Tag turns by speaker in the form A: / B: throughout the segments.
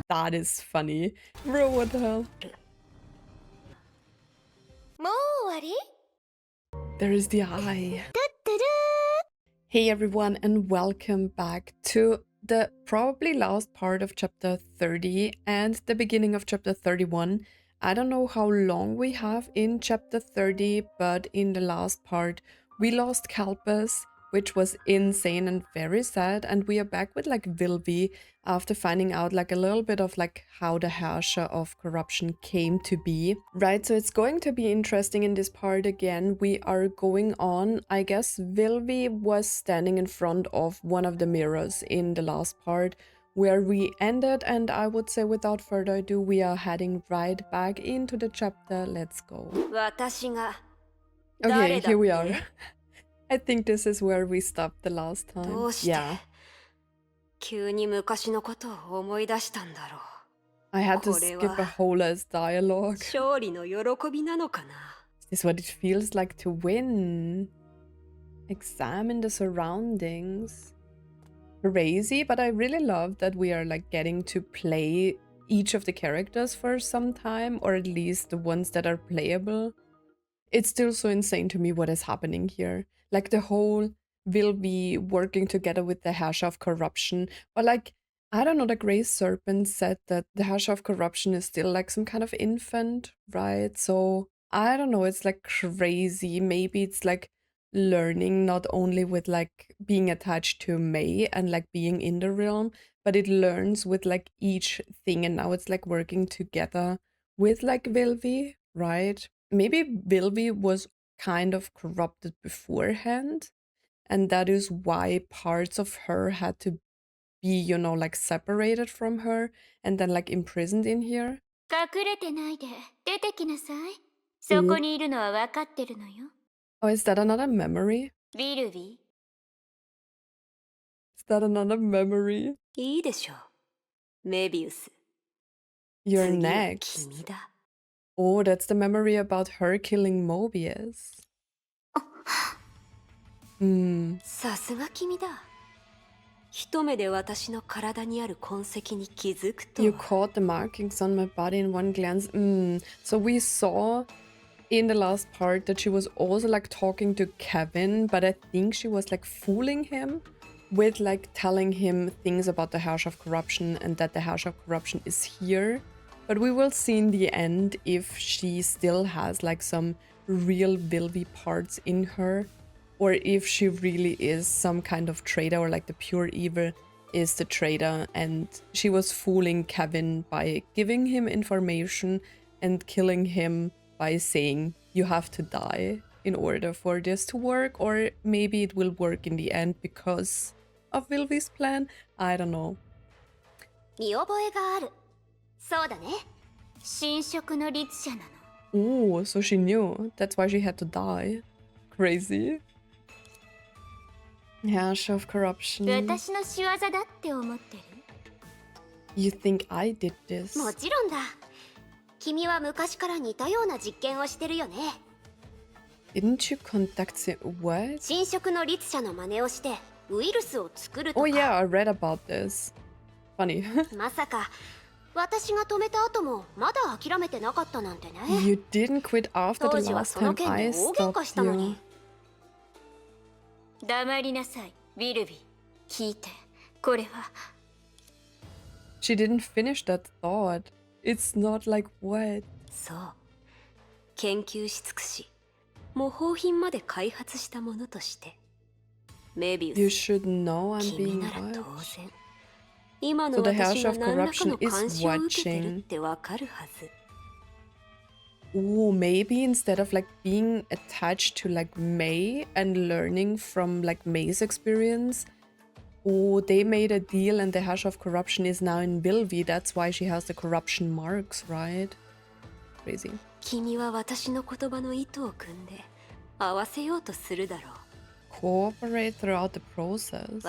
A: That is funny. Bro, what the hell? There is the eye. Hey everyone, and welcome back to the probably last part of chapter 30 and the beginning of chapter 31. I don't know how long we have in chapter 30, but in the last part we lost Kalpus, which was insane and very sad, and we are back with like Vill-V after finding out like a little bit of like how the Herrscher of Corruption came to be. Right, so it's going to be interesting in this part again. We are going on, I guess Vill-V was standing in front of one of the mirrors in the last part where we ended, and I would say without further ado we are heading right back into the chapter. Let's go. Okay, here we are. I think this is where we stopped the last time. Yeah. I had to skip a whole ass dialogue. Is this what it feels like to win? Examine the surroundings. Crazy, but I really love that we are like getting to play each of the characters for some time, or at least the ones that are playable. It's still so insane to me what is happening here. Like the whole Vill-V working together with the Herrscher of Corruption. Or like, I don't know, the Grey Serpent said that the Herrscher of Corruption is still like some kind of infant, right? So I don't know, it's like crazy. Maybe it's like learning not only with like being attached to May and like being in the realm, but it learns with like each thing, and now it's like working together with like Vill-V, right? Maybe Vill-V was kind of corrupted beforehand, and that is why parts of her had to be, you know, like separated from her and then like imprisoned in here. Ooh. Oh, is that another memory? Is that another memory? You're next. Oh, that's the memory about her killing Mobius. Hmm. You caught the markings on my body in one glance. So we saw in the last part that she was also like talking to Kevin, but I think she was like fooling him with like telling him things about the Herrscher of Corruption and that the Herrscher of Corruption is here. But we will see in the end if she still has like some real Vill-V parts in her, or if she really is some kind of traitor, or like the pure evil is the traitor and she was fooling Kevin by giving him information and killing him by saying you have to die in order for this to work, or maybe it will work in the end because of Vill-V's plan. I don't know. Ooh, so she knew. That's why she had to die. Crazy. Herrscher of Corruption. You think I did this? Didn't you conduct it? What? Oh yeah, I read about this. Funny. You didn't quit after the last time I stopped you. She didn't finish that thought. It's not like what? You should know I'm being watched. So the Herrscher of Corruption is watching. Ooh, maybe instead of like being attached to like May and learning from like May's experience, oh, they made a deal and the Herrscher of Corruption is now in Vill-V. That's why she has the corruption marks, right? Crazy. Cooperate throughout the process.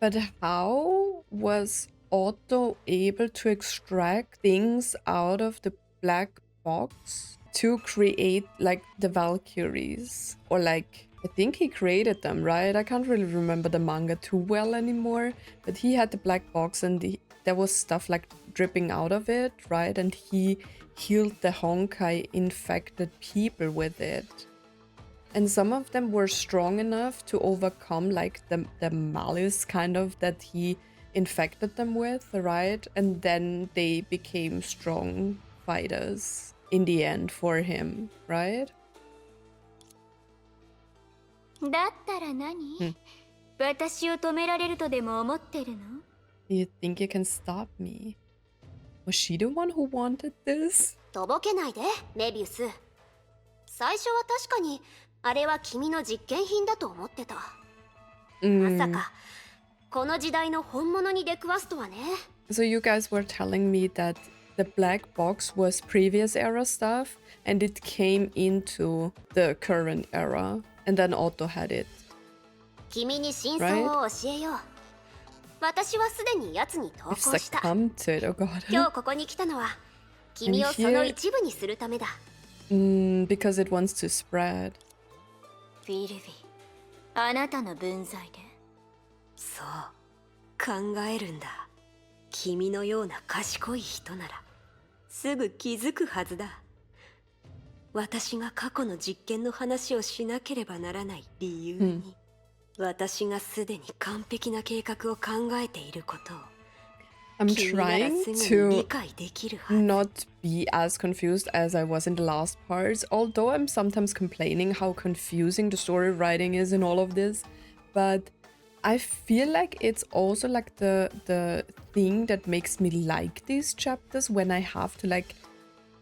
A: But how was Otto able to extract things out of the black box? to create like the Valkyries, or like I think he created them, right? I can't really remember the manga too well anymore, but he had the black box and there was stuff like dripping out of it, right? And he healed the Honkai infected people with it. And some of them were strong enough to overcome like the malice kind of that he infected them with, right? And then they became strong fighters in the end for him, right?
B: だったら何？私を止められるとでも思ってるの？
A: You think you can stop me? Was she the one who wanted this?
C: とぼけないで、メビウス。最初は確かにあれは君の実験品だと思ってた。まさかこの時代の本物に出くわすとはね。
A: So you guys were telling me that the black box was previous era stuff and it came into the current era and then Otto had it.
C: 君に真相を教えよう。私はすでに奴に投稿した。
A: Succumbed to it, oh god.
C: 今日ここに来たのは君をその一部にするためだ。
A: Because it wants to spread.
B: Vill-V、あなたの分際で。
C: そう、考えるんだ。君のような賢い人ならすぐ気づくはずだ。私が過去の実験の話をしなければならない理由に、私がすでに完璧な計画を考えていることを。
A: I'm trying to not be as confused as I was in the last parts, although I'm sometimes complaining how confusing the story writing is in all of this. But I feel like it's also like the thing that makes me like these chapters when I have to like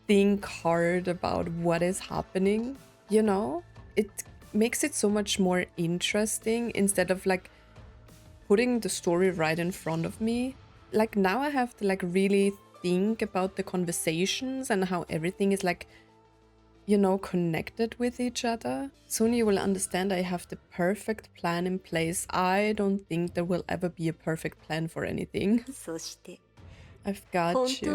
A: think hard about what is happening, you know? It makes it so much more interesting instead of like putting the story right in front of me. Like now I have to like really think about the conversations and how everything is like, you know, connected with each other. Soon you will understand I have the perfect plan in place. I don't think there will ever be a perfect plan for anything. I've got you.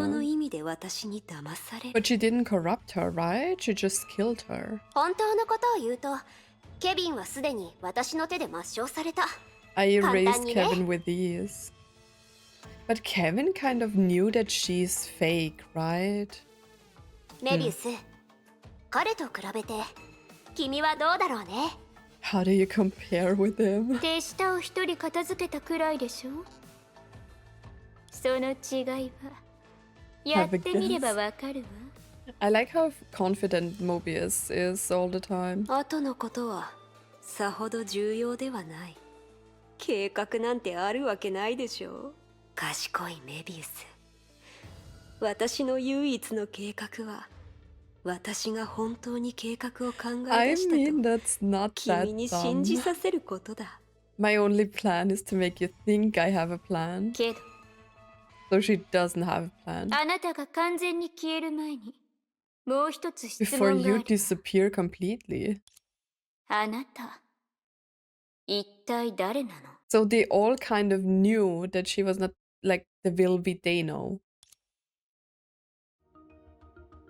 A: But she didn't corrupt her, right? She just killed her. I erased Kevin with these. But Kevin kind of knew that she's fake, right?
C: メビウス、彼と比べて君はどうだろうね。
A: How do you compare with him?
B: 手下を一人片付けたくらいでしょ。その違いはやってみればわかるわ。
A: I like how confident Mobius is all the time.
C: 後のことはさほど重要ではない。計画なんてあるわけないでしょう。賢いメビウス。私の唯一の計画は、私が本当に計画を考え出したと君に信じさせることだ。
A: My only plan is to make you think I have a plan.
B: けど、
A: So she doesn't have a plan.
B: あなたが完全に消える前に、もう一つ質
A: Before
B: 問があ
A: you
B: る。
A: disappear completely.
B: あなた、一体誰なの？
A: So they all kind of knew that she was not like the Vill-V they know.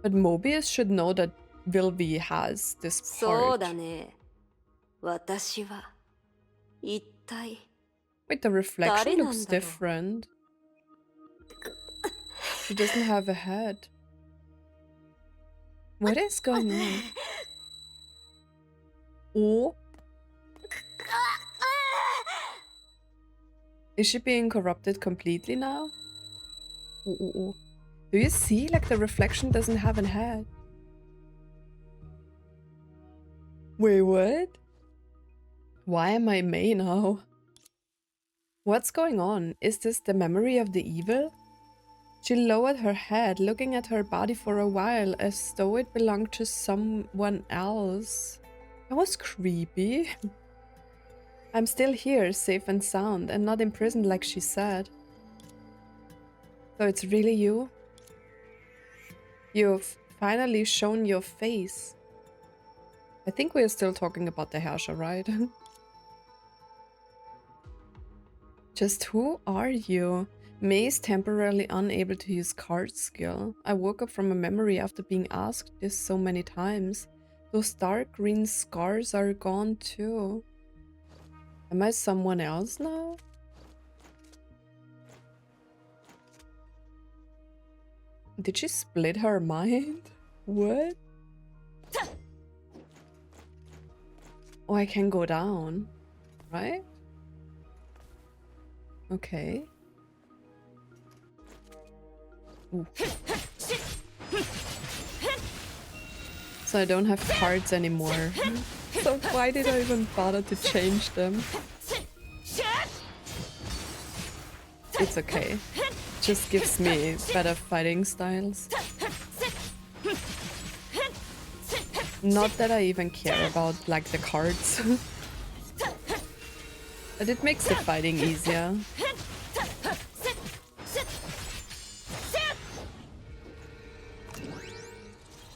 A: But Mobius should know that Vill-V has this
C: そう
A: part.
C: だね。私は一体
A: Wait, the reflection
C: 誰なん
A: looks
C: だろう。
A: different. She doesn't have a head. What is going on? Oh. Is she being corrupted completely now? Oh, oh, oh. Do you see? Like the reflection doesn't have a head. Wait, what? Why am I May now? What's going on? Is this the memory of the evil? She lowered her head, looking at her body for a while, as though it belonged to someone else. That was creepy. I'm still here, safe and sound, and not imprisoned like she said. So it's really you? You've finally shown your face. I think we're still talking about the Herrscher, right? Just who are you? May is temporarily unable to use card skill. I woke up from a memory after being asked this so many times. Those dark green scars are gone too. Am I someone else now? Did she split her mind? What? Oh, I can go down, right? Okay. Ooh. So I don't have cards anymore. So why did I even bother to change them? It's okay. Just gives me better fighting styles. Not that I even care about like the cards. But it makes the fighting easier.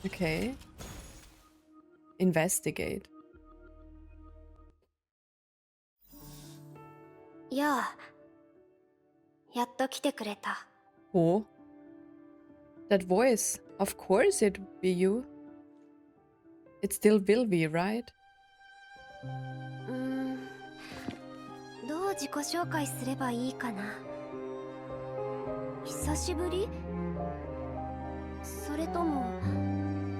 A: Okay. Investigate.
C: Yeah. やっと来てくれた。
A: Oh. That voice. Of course it'd be you. It's still Vill-V, right?
C: どう自己紹介すればいいかな。久しぶり？それとも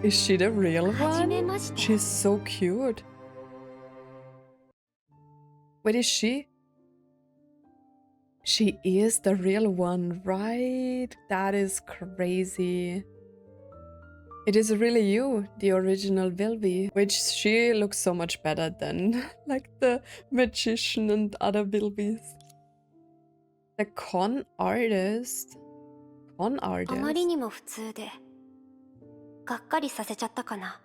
A: Is she the real
C: 初め
A: one?
C: まして。
A: She's so cute. Wait, is she? She is the real one, right? That is crazy. It is really you, the original Vill-V, which she looks so much better than like the magician and other Vill-Vs. The con artist. Con
C: あまり
A: artist.
C: にも普通でがっかりさせちゃったかな。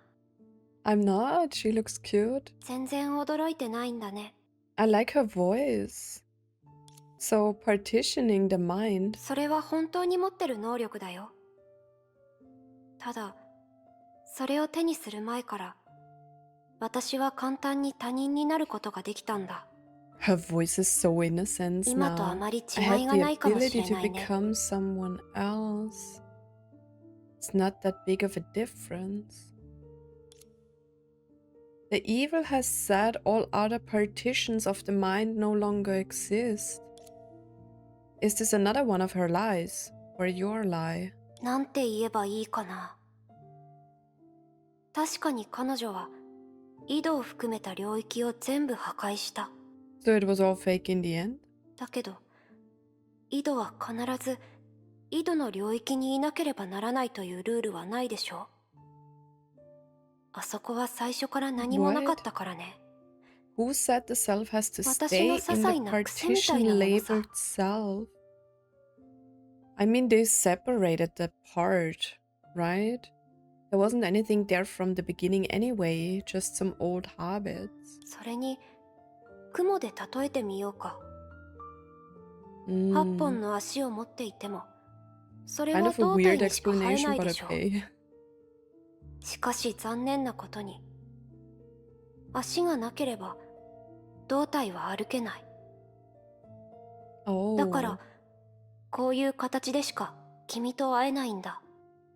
A: I'm not. She looks cute.
C: 全然驚いてないんだね。
A: I like her voice. So partitioning the mind.
C: それは本当に持ってる能力だよ。ただそれを手にする前から私は簡単に他人になることができたんだ。
A: Her voice is so innocent
C: 今とあ
A: now.
C: まり
A: I
C: 違
A: have
C: いが
A: the
C: ないかもし
A: ability
C: れ
A: to
C: ないね。
A: become someone else. It's not that big of a difference. The evil has said all other partitions of the mind no longer exist. Is this another one of her lies? Or your lie?
C: なんて言えばいいかな。確かに彼女は井戸を含めた領域を全部破壊した。
A: So it was all fake in the end?
C: だけど井戸は必ず井戸の領域にいなければならないというルールはないでしょ。あそこは最初から何もなかったからね。
A: Who said the self has to
C: 私の
A: stay
C: 些
A: in
C: 細
A: the
C: な癖みたいな
A: partition
C: ものさ。
A: labeled self? I mean, they separated the part, right? There wasn't anything there from the beginning anyway, just some old habits.
C: それに雲で例えてみようか。
A: Mm.
C: 8本の足を持っていてもそれ
A: Kind
C: は
A: of a
C: 胴体
A: weird
C: にしか生えな
A: explanation,
C: い
A: but
C: でしょ。
A: okay.
C: しかし残念なことに足がなければ胴体は歩けない。
A: Oh.
C: だからこういう形でしか君と会えないんだ。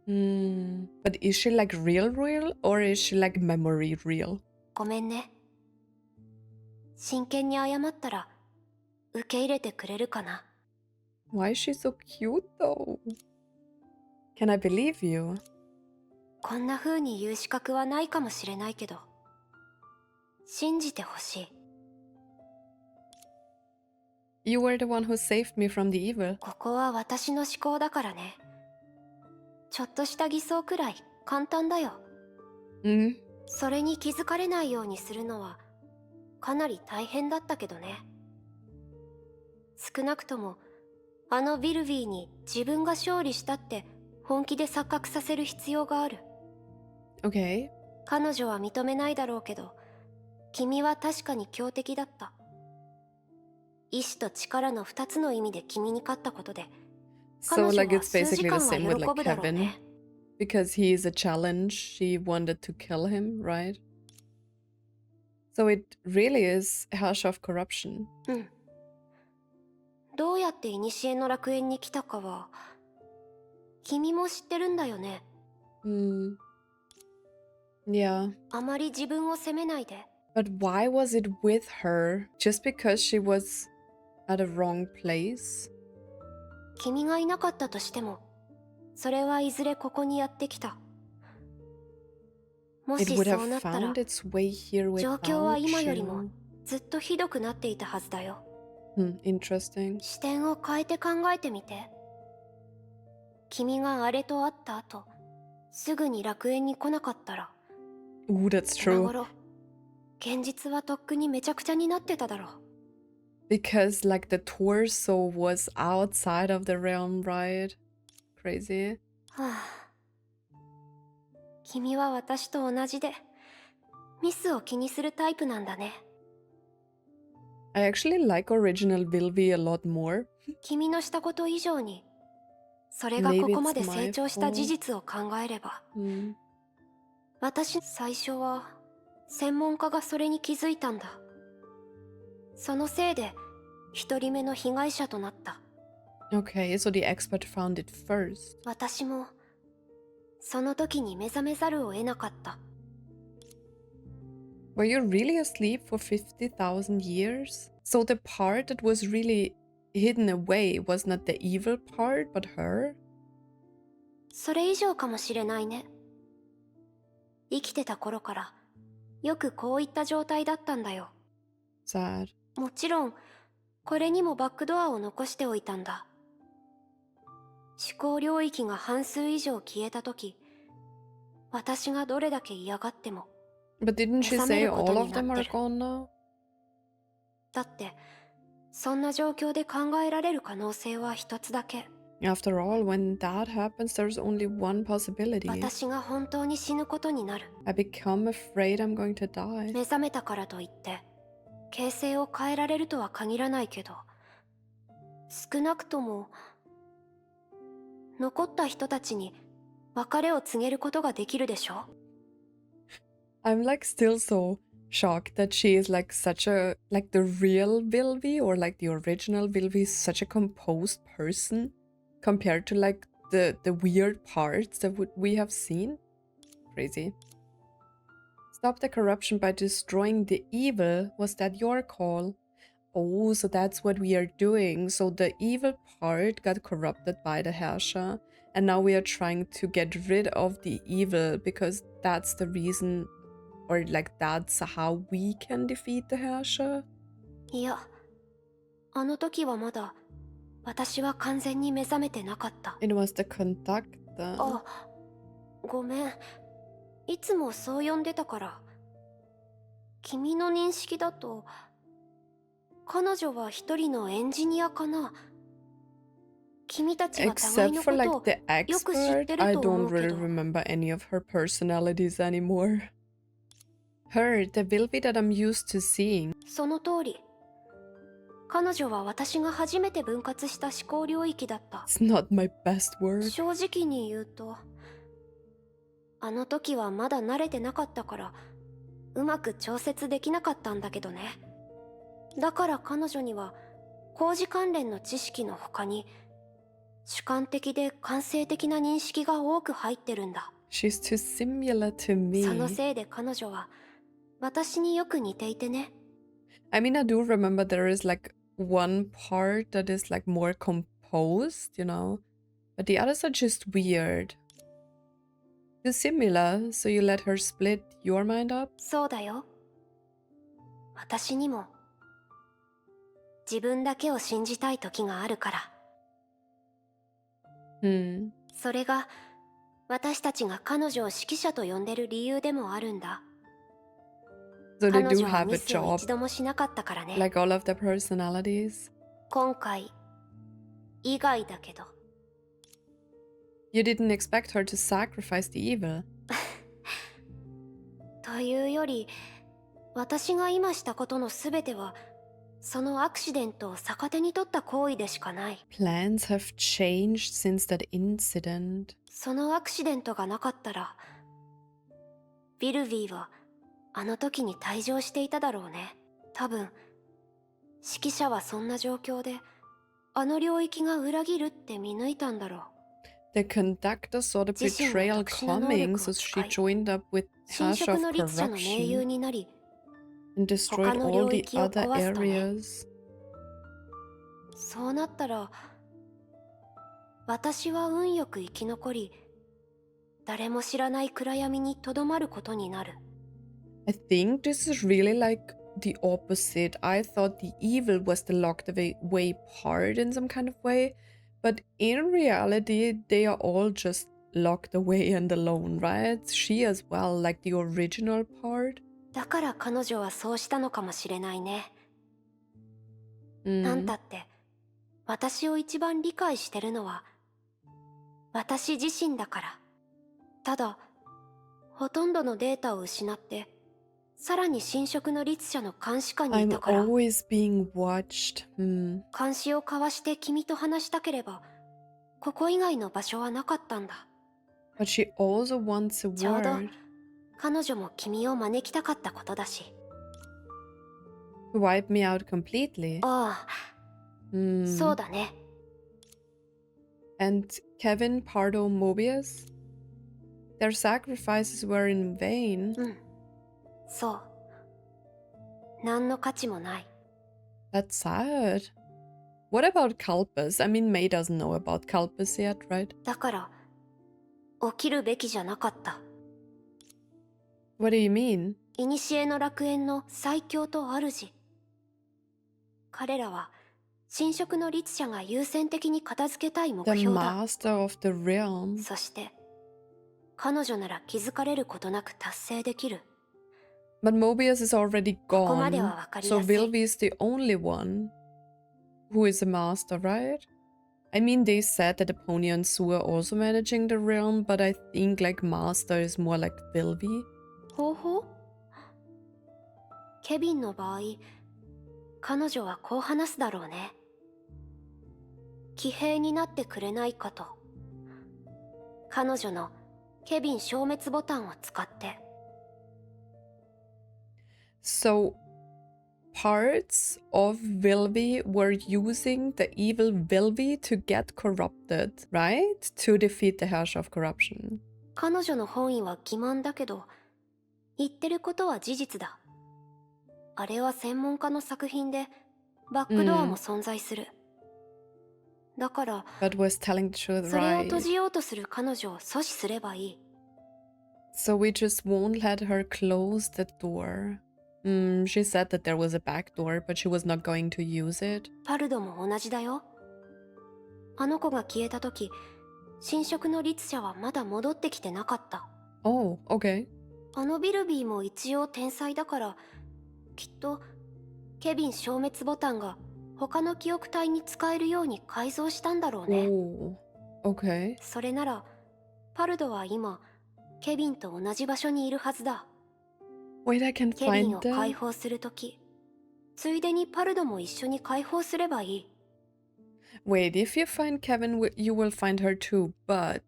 A: But is she like real real or is she like memory real?
C: ごめんね。真剣に謝ったら受け入れてくれるかな。
A: Why is she so cute though? Can I believe you?
C: こんな風に言う資格はないかもしれないけど信じてほしい。
A: You were the one who saved me from the evil.
C: ここは私の思考だからね。ちょっとした偽装くらい簡単だよ。
A: Mm.
C: それに気づかれないようにするのはかなり大変だったけどね。少なくともあのビルビーに自分が勝利したって本気で錯覚させる必要がある。
A: Okay.
C: 彼女は認めないだろうけど君は確かに強敵だった。意志と力の2つの意味で君に勝ったことで
A: So like it's
C: 彼女は数時
A: basically the
C: 間は
A: same with
C: 喜
A: like
C: ぶだろう
A: Kevin.
C: ね。
A: Because he is a challenge, she wanted to kill him, right? So it really is a hush of corruption.
C: うん。どうやって古の楽園に来たかは君も知ってるんだよね。
A: Yeah.
C: あまり自分を責めないで。
A: But why was it with her? Just because she was at a wrong place?
C: 君がいなかったとしても、それはいずれここにやってきた。も
A: It
C: し
A: would
C: そ
A: have
C: うなったら
A: found its way here
C: 状況は
A: without
C: 今よりも
A: you.
C: ずっとひどくなっていたはずだよ。
A: Interesting.
C: 視点を変えて考えてみて。君があれと会った後、すぐに楽園に来なかったら、
A: Ooh, that's
C: 今
A: true.
C: 頃現実はとっくにめちゃくちゃになってただろう。
A: Because, like, the torso was outside of the realm, right? Crazy.
C: はあ、君は私と同じでミスを気にするタイプなんだね。
A: I actually like original Vill-V a lot more.
C: 君のしたこと以上に、それがこ
A: Maybe
C: こま
A: it's
C: で
A: my
C: 成長した事
A: fault.
C: 実を考えれば、
A: Hmm.
C: 私最初は専門家がそれに気づいたんだ。そのせいで一人目の被害者となった。
A: Okay, so the expert found it first.
C: 私もその時に目覚めざるを得なかった。
A: Were you really asleep for 50,000 years? So the part that was really hidden away was not the evil part, but her?
C: それ以上かもしれないね。生きてた頃からよくこういった状態だったんだよ。
A: Sad.
C: もちろんこれにもバックドアを残しておいたんだ。思考領域が半数以上消えた時、私がどれだけ嫌がっても。
A: But didn't she
C: 目覚め
A: say
C: ること
A: all
C: に
A: of them
C: なって
A: are
C: る。
A: gone now?
C: だってそんな状況で考えられる可能性は一つだけ。
A: After all, when that happens, there's only one possibility.
C: 私が本当に死ぬことになる。
A: I become afraid I'm going to die.
C: 目覚めたからといって形勢を変えられるとは限らないけど、少なくとも残った人たちに別れを告げることができるでしょ。
A: I'm like still so shocked that she is like such a, like the real Vill-V or like the original Vill-V is such a composed person compared to like the weird parts that we have seen. Crazy. Stop the corruption by destroying the evil. Was that your call? Oh, so that's what we are doing. So the evil part got corrupted by the Herrscher, and now we are trying to get rid of the evil because that's the reason, or like that's how we can defeat the Herrscher?
C: いや、あの時はまだ私は完全に目覚めてなかった。
A: It was the conductor.
C: あ、ごめん。いつもそう呼んでたから。君の認識だと彼女は一人のエンジニアかな。君たちは互い
A: Except
C: の
A: for
C: こ
A: like
C: とを
A: the
C: よく知っ
A: expert,
C: てる
A: I
C: と思
A: don't
C: うけ
A: really
C: ど。
A: remember any of her personalities anymore. Her, the Vill-V that I'm used to seeing.
C: その通り。彼女は私が初めて分割した思考領域だった。
A: It's not my best work.
C: 正直に言うと、あの時はまだ慣れてなかったからうまく調節できなかったんだけどね。だから彼女には工事関連の知識の他に主観的で感性的な認識が多く入ってるんだ。
A: She's too similar to
C: その
A: me.
C: せいで彼女は私によく似ていてね。
A: I mean, I do remember there is like one part that is like more composed, you know, but the others are just weird. Too similar, so you let her split your mind up?
C: そうだよ。私にも自分だけを信じたい時があるから。 それが私たちが彼女を指揮者と呼んでる理由でもあるんだ。
A: So they
C: 彼
A: do
C: 女は
A: have
C: ミ
A: a
C: スを
A: job,
C: 一度もしなかったからね。
A: like all of the personalities.
C: 今回以外だけど。
A: You didn't expect her to sacrifice the evil.
C: というより、私が今したことのすべてはそのアクシデントを逆手に取った行為でしかない。
A: Plans have changed since that incident.
C: そのアクシデントがなかったらビルヴィーはあの時に退場していただろうね。多分指揮者はそんな状況であの領域が裏切るって見抜いたんだろう。
A: The conductor saw the
C: 自身の
A: betrayal
C: 特殊な能
A: coming,
C: 力
A: so
C: を
A: she
C: 使い
A: joined up with
C: 神
A: Hash
C: 職
A: of
C: の律者の盟友
A: Corruption
C: になり
A: and
C: 他
A: destroyed
C: の
A: all
C: 領
A: the
C: 域を
A: other
C: 壊すとね。
A: areas.
C: そうなったら私は運よく生き残り、誰も知らない暗闇にとどまることになる。
A: I think this is really like the opposite. I thought the evil was the locked away part in some kind of way, but in reality, they are all just locked away and alone, right? She as well, like the original part.
C: だから彼女はそうしたのかもしれないね。なんたって私を一番理解してるのは私自身だから。ただほとんどのデータを失って、さらに神職の律者の監視下にい
A: I'm
C: たから、
A: always being watched.
C: 監視を交わして君と話したければここ以外の場所はなかったんだ。
A: But she also wants a
C: ちょうど
A: word
C: 彼女も君を招きたかったことだし。
A: to wipe me out completely.
C: ああ、そうだね。
A: And Kevin, Pardo, Mobius? Their sacrifices were in vain.
C: そう。何の価値もない。
A: That's sad. What about Kalpus? I mean, May doesn't know about Kalpus yet, right?
C: だから起きるべきじゃなかった。
A: What do you mean?
C: 古の楽園の最強と主。彼らは神職の律者が優先的に片付けたい目
A: The
C: 標だ。
A: master of the realm.
C: そして彼女なら気づかれることなく達成できる。
A: But Mobius is already
C: ここまで
A: gone.
C: はわかり
A: So
C: やすい。
A: Vill-V is the only one who is a master, right? I mean, they said that Epona and Sue are also managing the realm, but I think like master is more like Vill-V.
C: 方法？ケビンの場合、彼女はこう話すだろうね。騎兵になってくれないかと。彼女のケビン消滅ボタンを使って。
A: So parts of Vill-V were using the evil Vill-V to get corrupted, right? To defeat the Herrscher of Corruption.
C: 彼女の本意は欺瞞だけど、言ってることは事実だ。あれは専門家の作品で、バックドアも存在する。だから、
A: But was telling the truth,
C: それを
A: right?
C: 閉じようとする彼女を阻止すればいい。
A: So we just won't let her close the door. She said that there was a back door, but she was not going to use it.
C: パルドも同じだよ。あの子が消えた時、神職の律者はまだ戻ってきてなかった。
A: Oh, okay.
C: あのビルビーも一応天才だから、きっとケビン消滅ボタンが他の記憶体に使えるように改造したんだろうね。
A: Oh, okay.
C: それならパルドは今ケビンと同じ場所にいるはずだ。
A: Wait, I can
C: ケビン
A: find
C: を解
A: them.
C: 放するとき、ついでにパルドも一緒に解放すればいい。
A: Wait, if you find Kevin, you will find her too, but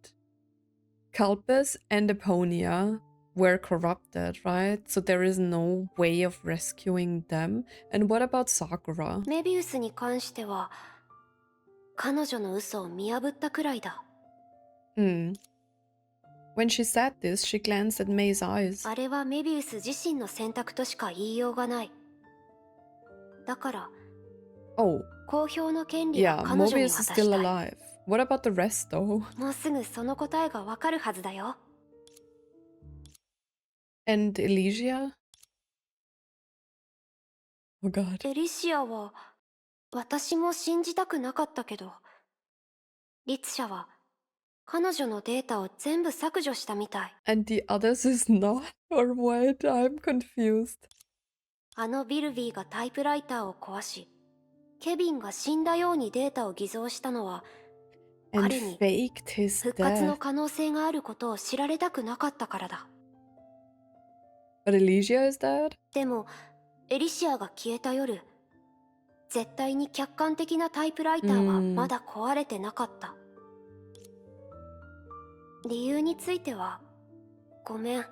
A: Kalpus and Epona were corrupted, right? So there is no way of rescuing them. And what about Sakura?
C: メビウスに関しては彼女の嘘を見破ったくらいだ。
A: When she said this, she glanced at May's eyes.
C: あれはメビウス自身の選択としか言いようがない。だから
A: Oh,
C: 公表の権利は
A: yeah,
C: 彼女に
A: Mobius
C: 渡
A: is
C: し
A: still
C: たい。
A: alive. What about the rest, though?
C: もうすぐその答えがわかるはずだよ。
A: And Elysia? Oh god.
C: エリシアは私も信じたくなかったけど、律者は彼女のデータを全部削除したみたい。
A: And the others is not? Or what? I'm confused.
C: あのビルビーがタイプライターを壊し、ケビンが死んだようにデータを偽造したのは、
A: And
C: 彼に
A: faked his
C: 復活の
A: death.
C: 可能性があることを知られたくなかったからだ。
A: But Elysia is dead?
C: でもエリシアが消えた夜、絶対に客観的なタイプライターはまだ壊れてなかった。理由についてはごめん、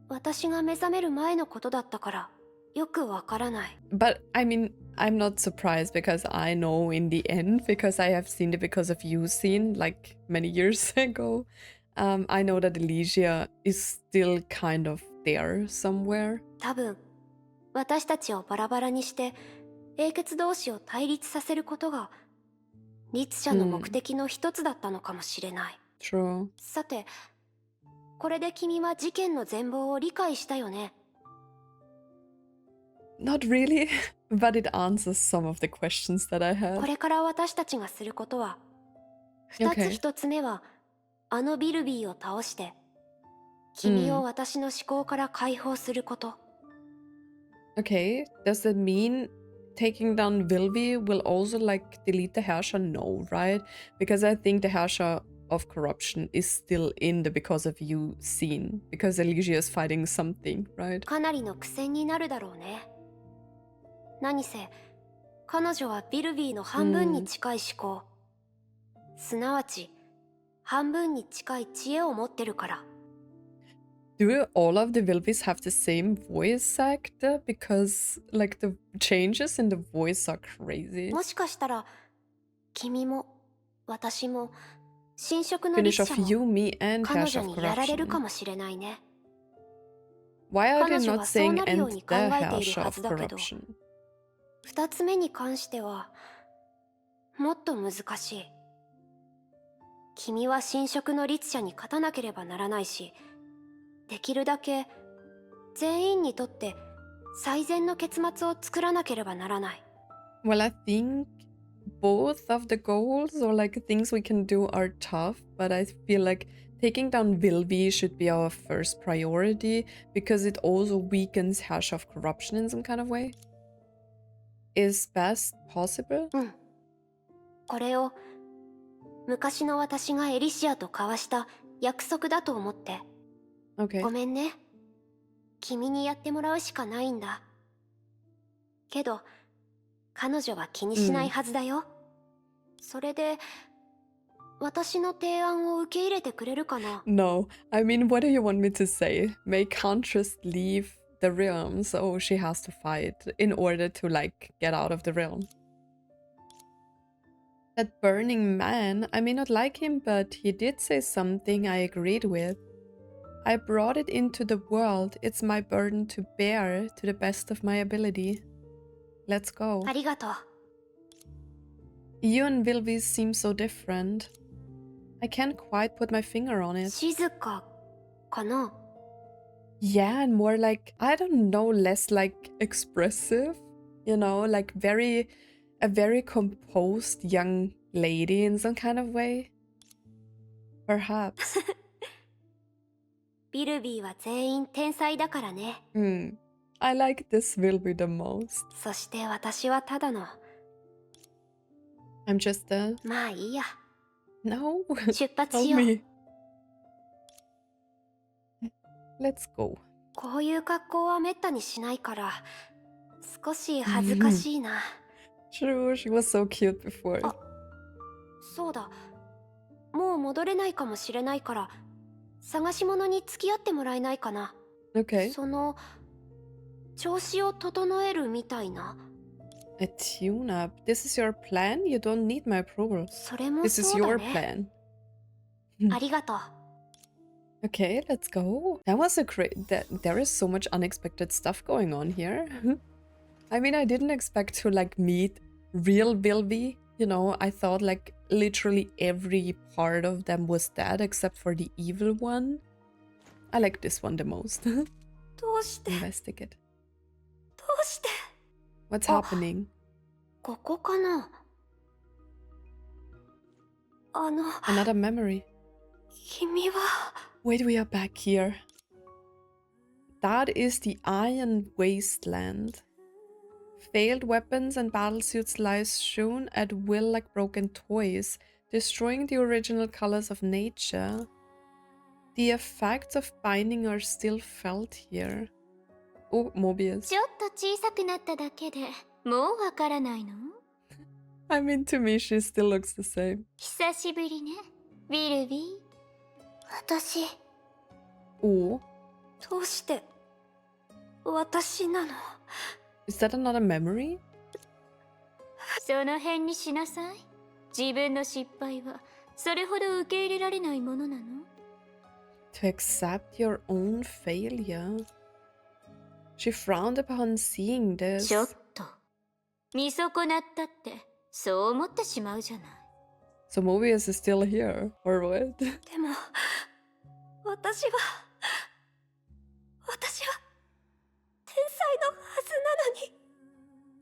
C: 私が目覚める前のことだったからよくわからない。
A: But I mean, I'm not surprised because I know in the end, because I have seen the Because of You scene like many years ago. I know that Elysia is still kind of there somewhere.
C: 多分私たちをバラバラにして英傑同士を対立させることが律者の目的の一つだったのかもしれない。
A: True.
C: さて、これで君は事件の全貌を理解したよね。
A: Not really, but it answers some of the questions that I
C: こ
A: had.
C: れから私たちがすることは、二つ
A: Okay.
C: 一つ目はあのビルビーを倒して、君を私の思考から解放すること。
A: Okay, does that mean taking down Vill-V will also like delete the Herrscher? No, right? Because I think the Herrscher of corruption is still in the Because of You scene, because Elysia is fighting something, right?
C: かなりの苦戦になるだろうね。何せ、彼女はビルビーの半分に近い思考、すなわち半分に近い知恵を持ってるから。
A: Do all of the Vill-Vs have the same voice actor? Because like the changes in the voice are crazy.
C: もしかしたら、君も私も侵食の
A: Finish
C: 律
A: off
C: 者
A: you,
C: も
A: me, and
C: 彼
A: Herrscher
C: 女
A: of
C: にやられるか
A: corruption.
C: もしれないね。
A: Why are
C: 彼
A: they
C: 女
A: not
C: はそう
A: saying
C: なるよう
A: and
C: に
A: the
C: 考えている
A: Herrscher
C: は
A: of
C: ずだけど、
A: corruption?
C: 二つ目に関してはもっと難しい。君は侵食の律者に勝たなければならないし、できるだけ全員にとって最善の結末を作らなければならない。
A: Well, I think both of the goals or like things we can do are tough, but I feel like taking down Vill-V should be our first priority because it also weakens Herrscher of corruption in some kind of way. Is best possible?
C: うん。これを昔の私がエリシアと交わした約束だと思って。
A: Okay.
C: ごめんね。君にやってもらうしかないんだ。けど、彼女は気にしないはずだよ。それで、私の提案を受け入れてくれるかな？
A: No, I mean, what do you want me to say? May Cantress leave the realm, so she has to fight in order to like get out of the realm. That burning man, I may not like him, but he did say something I agreed with. I brought it into the world. It's my burden to bear to the best of my ability. Let's go.
C: ありがとう。
A: You and Vill-V seem so different. I can't quite put my finger on it.
C: 静かかな？
A: Yeah, and more like, I don't know, less like expressive, you know, like a very composed young lady in some kind of way. Perhaps.
C: ビルビーは全員天才だからね。
A: I like this Vill-V the most.
C: そして私はただの、
A: I'm just a...
C: まあいいや。
A: No,
C: 出発
A: tell
C: しよう。
A: me. Let's go.
C: こういう格好はめったにしないから、少し恥ずかしいな。
A: True, she was so cute before.
C: あ、そうだ。もう戻れないかもしれないから、探し物に付き合ってもらえないかな。
A: Okay.
C: その、調子を整えるみたいな。
A: A tune-up. This is your plan? You don't need my approval.
C: それも
A: This is
C: そうだ
A: your
C: ね。
A: plan.
C: ありがとう。
A: Okay, let's go. That was a great... There is so much unexpected stuff going on here. I mean, I didn't expect to, like, meet real Vill-V. You know, I thought, like, literally every part of them was dead except for the evil one. I like this one the most.
C: どうして、ど
A: Investigate.
C: うして。
A: What's happening?
C: ここかな？
A: Another memory.
C: 君は。
A: Wait, we are back here. That is the Iron Wasteland. Failed weapons and battlesuits lie strewn at will like broken toys, destroying the original colors of nature. The effects of binding are still felt here. Oh, Mobius.
B: ちょっと小さくなっただけでもうわからないの？
A: I mean, to me, she still looks the same.
B: 久しぶりね、ビルビー。
C: 私、
A: Oh,
C: どうして、私なの？
A: is that another memory?
B: その辺にしなさい。自分の失敗はそれほど受け入れられないものなの？
A: To accept your own failure. She frowned upon seeing
B: ちょっ
A: this.
B: と見損なったってそう思ってしまうじゃない。
A: So Mobius is still here, or what?
C: でも私は天才のはず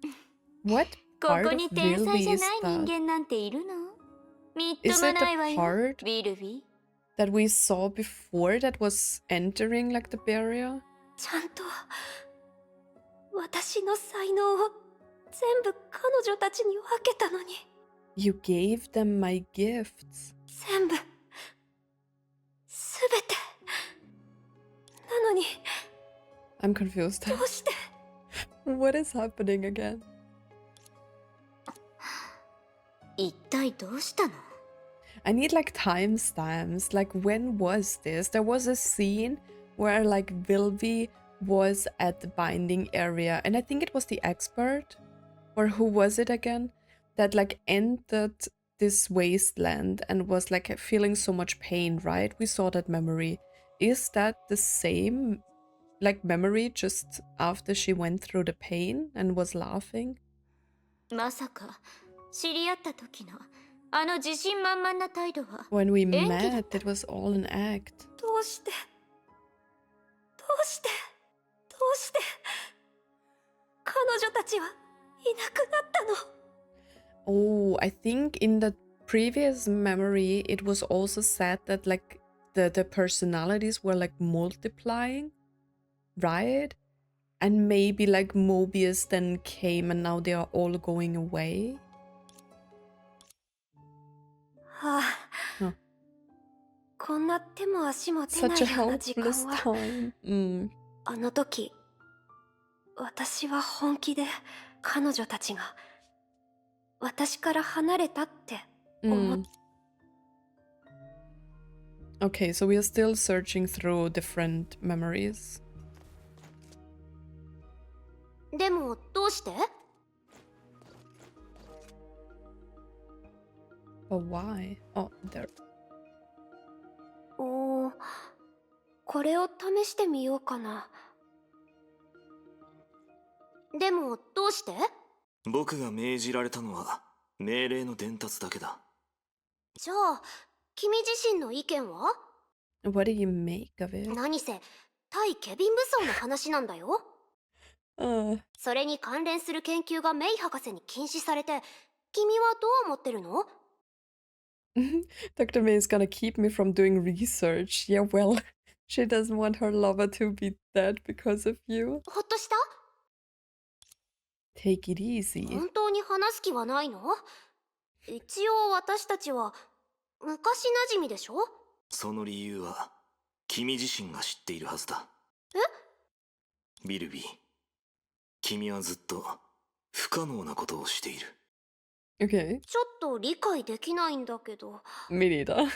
C: なのに。
A: What
B: こ
A: part
B: こ
A: of
B: に天才
A: Vill-V
B: じゃ
A: is
B: ない人
A: that?
B: 間なんているの？みっ
A: Is
B: とも
A: it
B: ない
A: the
B: わよ、
A: part
B: ヴィルヴィ。
A: that we saw before that was entering like the barrier?
C: ちゃんと私の才能を全部彼女たちに分けたのに。
A: You gave them my gifts.
C: 全部すべてなのに
A: I'm confused.
C: どうして。
A: What is happening again?
B: 一体どうしたの？
A: I need like timestamps. Like, when was this? There was a scene where like Vill-V was at the binding area, and I think it was the expert, or who was it again, that like entered this wasteland and was like feeling so much pain, right? We saw that memory. Is that the same like memory just after she went through the pain and was laughing?
B: まさか知り合った時のあの自信満々な態度は
A: When we
B: 演技だっ
A: met,
B: た
A: it was all an act.
C: どうして彼女たちはいなくなったの。
A: Oh, I think in the previous memory, it was also said that like the personalities were like multiplying, right? And maybe like Mobius then came and now they are all going away.
C: はあ、
A: Huh.
C: こんな手も足も出な
A: Such
C: い
A: a
C: ような時間
A: helpless
C: は。
A: time.
C: あの時私は本気で彼女たちが私から離れたって思っ
A: Okay, so we are still searching through different memories.
B: でもどうして？
A: But why? Oh, there.
C: おー、これを試してみようかな。
B: でもどうして？
D: 僕が命じられたのは命令の伝達だけだ。
B: じゃあ君自身の意見は？
A: What do you make of it?
B: 何せ対ケビン武装の話なんだよ。それに関連する研究がメイ博士に禁止されて、君はどう思ってるの？
A: Dr. May is gonna keep me from doing research. Yeah, well, she doesn't want her lover to be dead because of you.
B: ほっとした？
A: Take it easy.
B: 本当に話す気はないの？一応私たちは昔馴染みでしょ？
D: その理由は君自身が知っているはずだ。
B: え？
D: ビルビー、君はずっと不可能なことをしている。
A: Okay,
B: ちょっと理解できないんだけど。
A: me neither.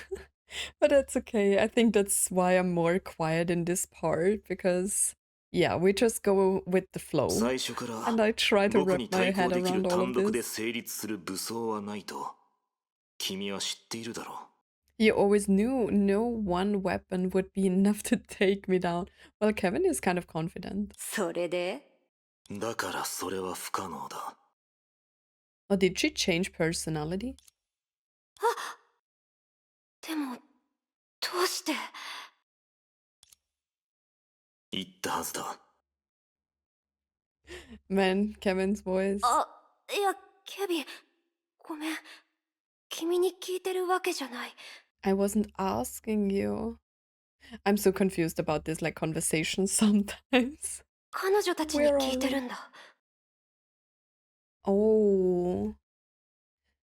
A: But that's okay. I think that's why I'm more quiet in this part, because yeah, we just go with the flow.
D: 最初から
A: And I try to
D: 僕
A: wrap
D: に
A: my
D: 対抗
A: head
D: できる
A: around all
D: 単
A: of
D: 独で
A: this.
D: 成立する武装はないと君は知っているだろう。
A: You always knew no one weapon would be enough to take me down. Well, Kevin is kind of confident.
C: それで
D: だからそれは不可能だ。
A: Or did she change personality?
C: でもどうして。
D: 言ったはずだ。
A: Man, Kevin's voice.
C: あ、いやケビン、ごめん、君に聞いてるわけじゃない。
A: I wasn't asking you. I'm so confused about this like conversation sometimes.
C: 彼女たちに聞いてるんだ。
A: Oh.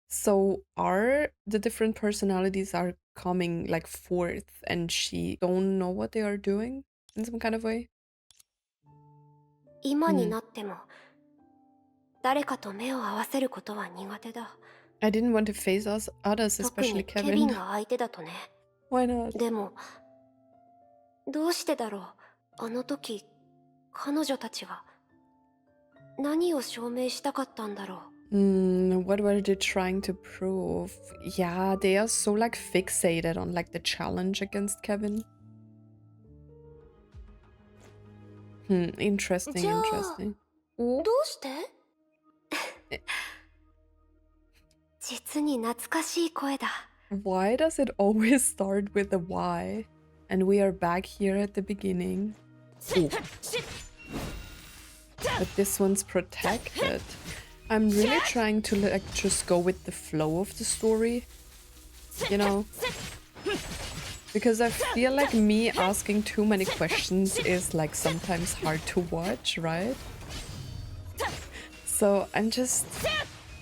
A: So are the different personalities are coming like forth and she don't know what they are doing in some kind of way?
C: 今になっても誰かと目を合わせることは苦手だ。
A: I didn't want to face us others,
C: 特
A: especially
C: にケビン
A: Kevin.
C: が相手だとね。
A: Why not?
C: でもどうしてだろう。あの時彼女たちは何を証明したかったんだろ
A: What were they trying to prove? Yeah, they are so like fixated on like the challenge against Kevin. Interesting,
B: じゃあ
A: interesting. お
B: どうして？
C: 実に懐かしい声だ。
A: Why does it always start with a Y? And we are back here at the beginning. Ooh. But this one's protected. I'm really trying to like just go with the flow of the story, you know? Because I feel like me asking too many questions is like sometimes hard to watch, right? So I'm just...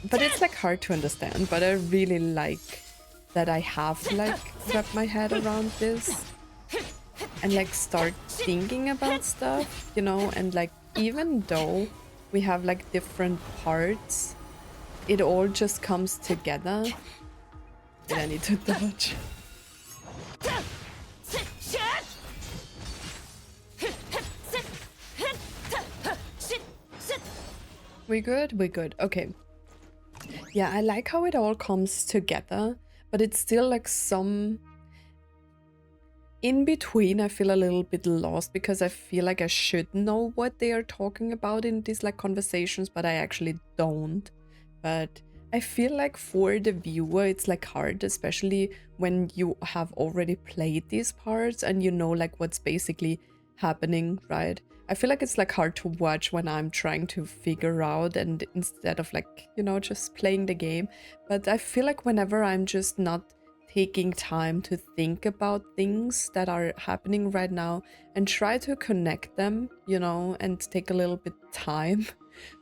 A: But it's like hard to understand, but I really like that I have to like wrap my head around this and like start thinking about stuff, you know? And like even though we have like different parts, it all just comes together. And I need to dodge. We good? We good. Okay. Yeah, I like how it all comes together, but it's still like some... In between, I feel a little bit lost because I feel like I should know what they are talking about in these like conversations, but I actually don't. But I feel like for the viewer, it's like hard, especially when you have already played these parts and you know like what's basically happening, right? I feel like it's like hard to watch when I'm trying to figure out and instead of like, you know, just playing the game. But I feel like whenever I'm just not taking time to think about things that are happening right now and try to connect them, you know, and take a little bit time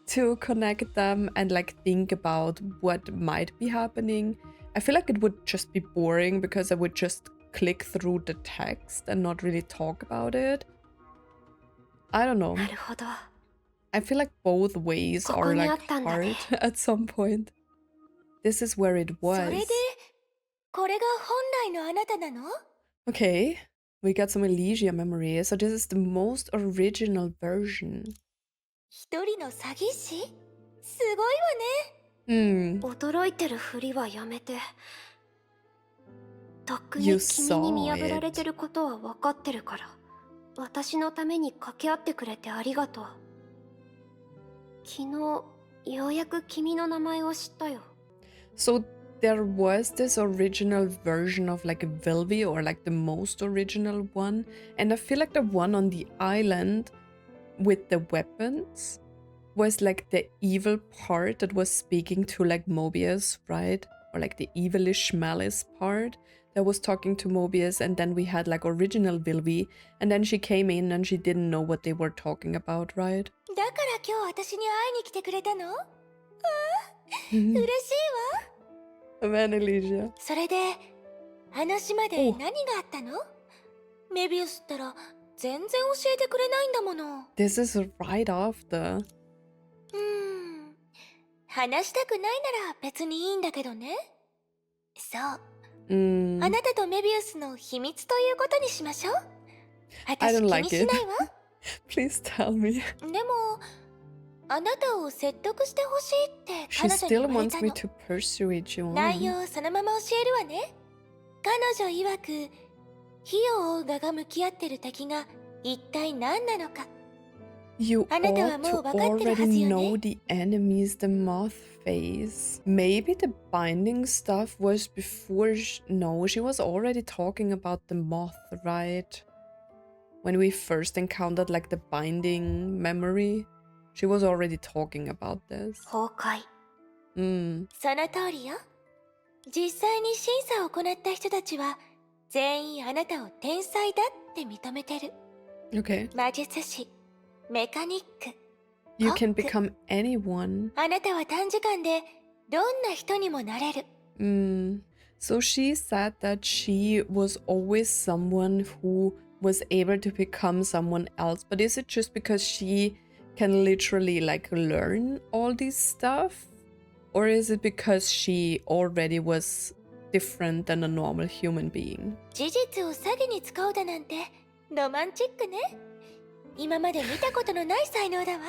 A: to connect them and like think about what might be happening, I feel like it would just be boring because I would just click through the text and not really talk about it. I don't know.
C: なるほど。
A: I feel like both ways are like hard at some point. This is where it
B: それ
A: was.
B: でこれが本来のあなたなの？
A: Okay, we got some Elysia memory. So this is the most original version.
B: 一人の詐欺師？すごいわね。
C: 驚いてるふりはやめて。とっく
A: You
C: に君に見
A: saw
C: 破られ
A: it.
C: てることは分かってるから。私のために掛け合ってくれてありがとう。昨日、ようやく君の名前を知ったよ。
A: So there was this original version of like a Vill-V or like the most original one. And I feel like the one on the island with the weapons was like the evil part that was speaking to like Mobius, right? Or like the evilish malice part that was talking to Mobius. And then we had like original Vill-V. And then she came in and she didn't know what they were talking about, right?
B: だから今日私に会いに来てくれたの？ああ、嬉しいわ。
A: Man, Elysia.
B: それで、あの島で何があったの？メビウスったら全然教えてくれないんだもの。
A: This is right after.
B: 話したくないなら別にいいんだけどね。そう。あ
A: Mm,
B: なたとメビウスの秘密ということにしましょう。
A: I
B: 私
A: don't
B: 気
A: like
B: にしないわ。
A: please tell me.
B: でも、あなたを説得してほしいって
A: She
B: 彼女に
A: still
B: 言われ
A: wants
B: た
A: me
B: の。
A: to persuade you
B: 内
A: on.
B: 容をそのまま教えるわね。彼女曰く、火を追う側が向き合ってる敵が一体何なのか。
A: You
B: あなたは
A: ought
B: もう
A: to
B: 分かってるはず
A: already
B: よ
A: know
B: ね。
A: the enemies the moth face. Maybe the binding stuff was before. No, she was already talking about the moth, right? When we first encountered like the binding memory, she was already talking about this.
C: 崩壊。
B: その通りよ。実際に審査を行った人たちは、全員あなたを天才だって認めてる。
A: Okay.
B: 魔術師、メカニック、
A: You
B: コ
A: can
B: ック。
A: become anyone.
B: あなたは短時間でどんな人にもなれる。
A: So she said that she was always someone who was able to become someone else. But is it just because she can literally like learn all this stuff? Or is it because she already was different than a normal human being?
B: 事実を詐欺に使うだなんてロマンチックね。今まで見たことのない才能だわ。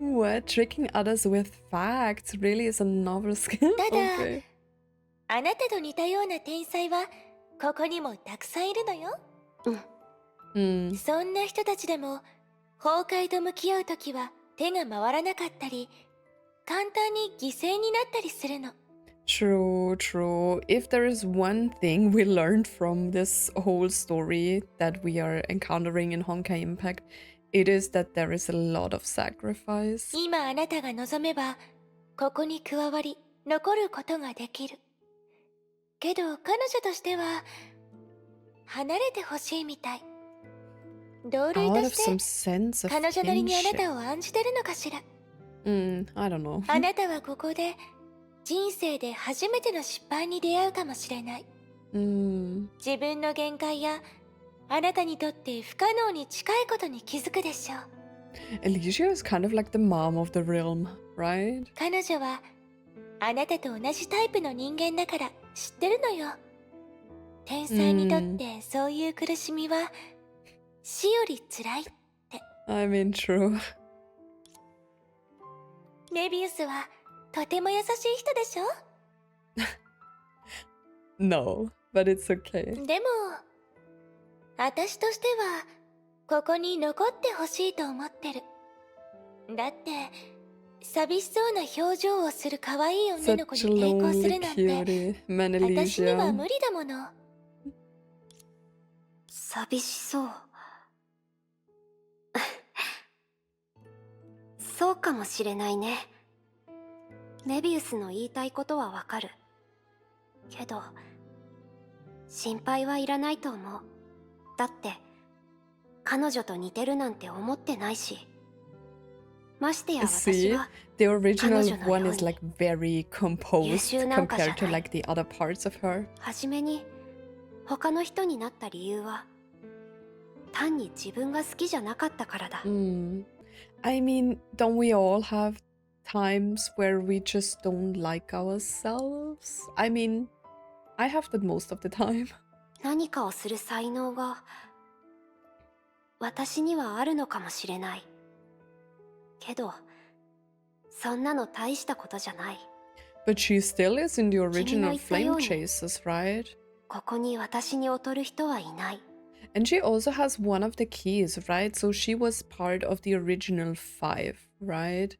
A: What? Tricking others with facts really is a novel skill?
B: ただ、
A: Okay.
B: あなたと似たような天才はここにもたくさんいるのよ。
A: Hmm.
B: そんな人たちでも崩壊と向き合うときは手が回らなかったり、簡単に犠牲になったりするの。
A: True, true. If there is one thing we learned from this whole story that we are encountering in Honkai Impact, it is that there is a lot of sacrifice.
B: 今あなたが望めばここに加わり残ることができる。けど彼女としては離れてほしいみたい。同類
A: Out
B: と
A: of
B: して
A: some sense of
B: 彼女なりにあな
A: kinship.
B: たを案じてるのかしら。
A: I don't know.
B: あなたはここで人生で初めての失敗に出会うかもしれない。 自分の限界やあなたにとって不可能に近いことに気づくでしょう。
A: Alicia is kind of like the mom of the realm, right?
B: 彼女はあなたと同じタイプの人間だから知ってるのよ。天才にとってそういう苦しみは死より辛いって。
A: I mean, true.
B: メビウスはとても優しい人でしょ。
A: No, but it's okay.
B: でも私としてはここに残ってほしいと思ってる。だって寂しそうな表情をする可愛い女の子に
A: Such a
B: 抵抗す
A: lonely
B: るなんて
A: cutie,
B: 私には
A: Manalicia.
B: 無理だもの。
C: 寂しそう。そうかもしれないね。メビウスの言いたいことはわかる。けど心配はいらないと思う。だって彼女と似てるなんて思ってないし。ましてや私
A: See,
C: は
A: the original
C: 彼女のように
A: one is like very composed
C: 優秀なんかじゃない。
A: compared to like the other parts of her.
C: 初めに他の人になった理由は単に自分が好きじゃなかったからだ。
A: I mean, don't we all have times where we just don't like ourselves? I mean, I have that most of the time.
C: 何かをする才能が私にはあるのかもしれない。けどそんなの大したことじゃない。
A: But she still is in the original
C: 君の言ったよ
A: Flame
C: うに。
A: Chasers, right?
C: ここに私に劣る人はいない。
A: And she also has one of the keys, right? So she was part of the original 5, right?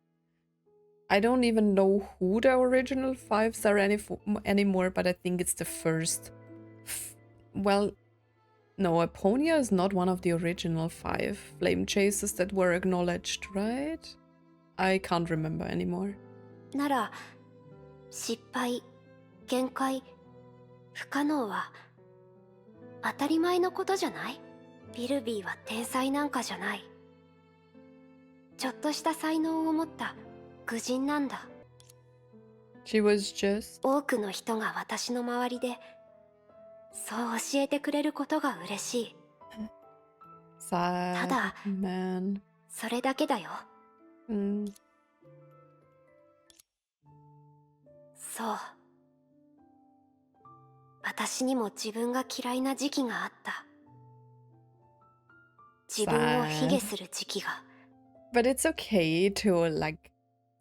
A: I don't even know who the original 5s are anymore, but I think it's the first. Well, no, Aponia is not one of the original 5 flame chasers that were acknowledged, right? I can't remember anymore.
C: なら失敗、限界、不可能は当たり前のことじゃない？ビルビーは天才なんかじゃない。ちょっとした才能を持った愚人なんだ。
A: She was just
C: 多くの人が私の周りでそう教えてくれることが嬉しい。
A: sad,
C: ただ、
A: man.
C: それだけだよ。そう。私にも自分が嫌いな時期があった。自分を卑下する時期が。
A: But it's okay to like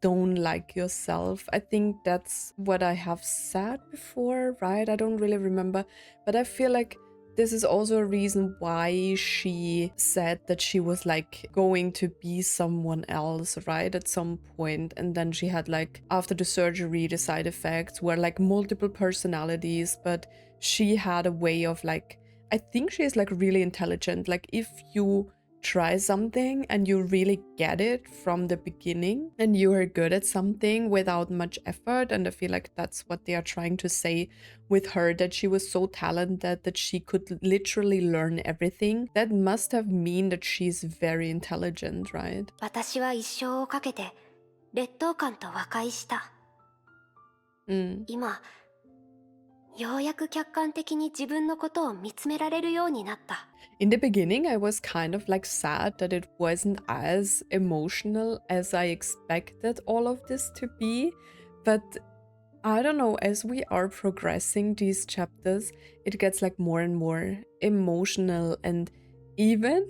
A: don't like yourself. I think that's what I have said before, right? I don't really remember, but I feel like this is also a reason why she said that she was like going to be someone else, right? At some point. And then she had like, after the surgery, the side effects were like multiple personalities, but she had a way of like, I think she's like really intelligent. Like if you try something and you really get it from the beginning and you are good at something without much effort, and I feel like that's what they are trying to say with her, that she was so talented that she could literally learn everything. That must have mean that she's very intelligent, right?
C: 私は一生をかけて劣等感と和解した。今、ようやく客観的に自分のことを見つめられるようになった。
A: In the beginning, I was kind of like sad that it wasn't as emotional as I expected all of this to be. But I don't know, as we are progressing these chapters, it gets like more and more emotional, and even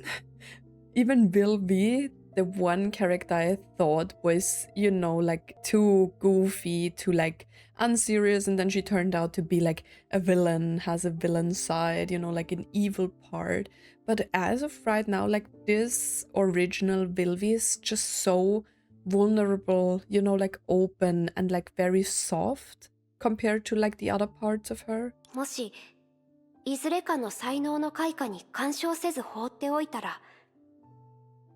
A: Vill-V the one character I thought was, you know, like too goofy, too like unserious, and then she turned out to be like a villain, has a villain side, you know, like an evil part. But as of right now, like this original Vill-V is just so vulnerable, you know, like open and like very soft compared to like the other parts of her.
C: もしいずれかの才能の開花に干渉せず放っておいたら、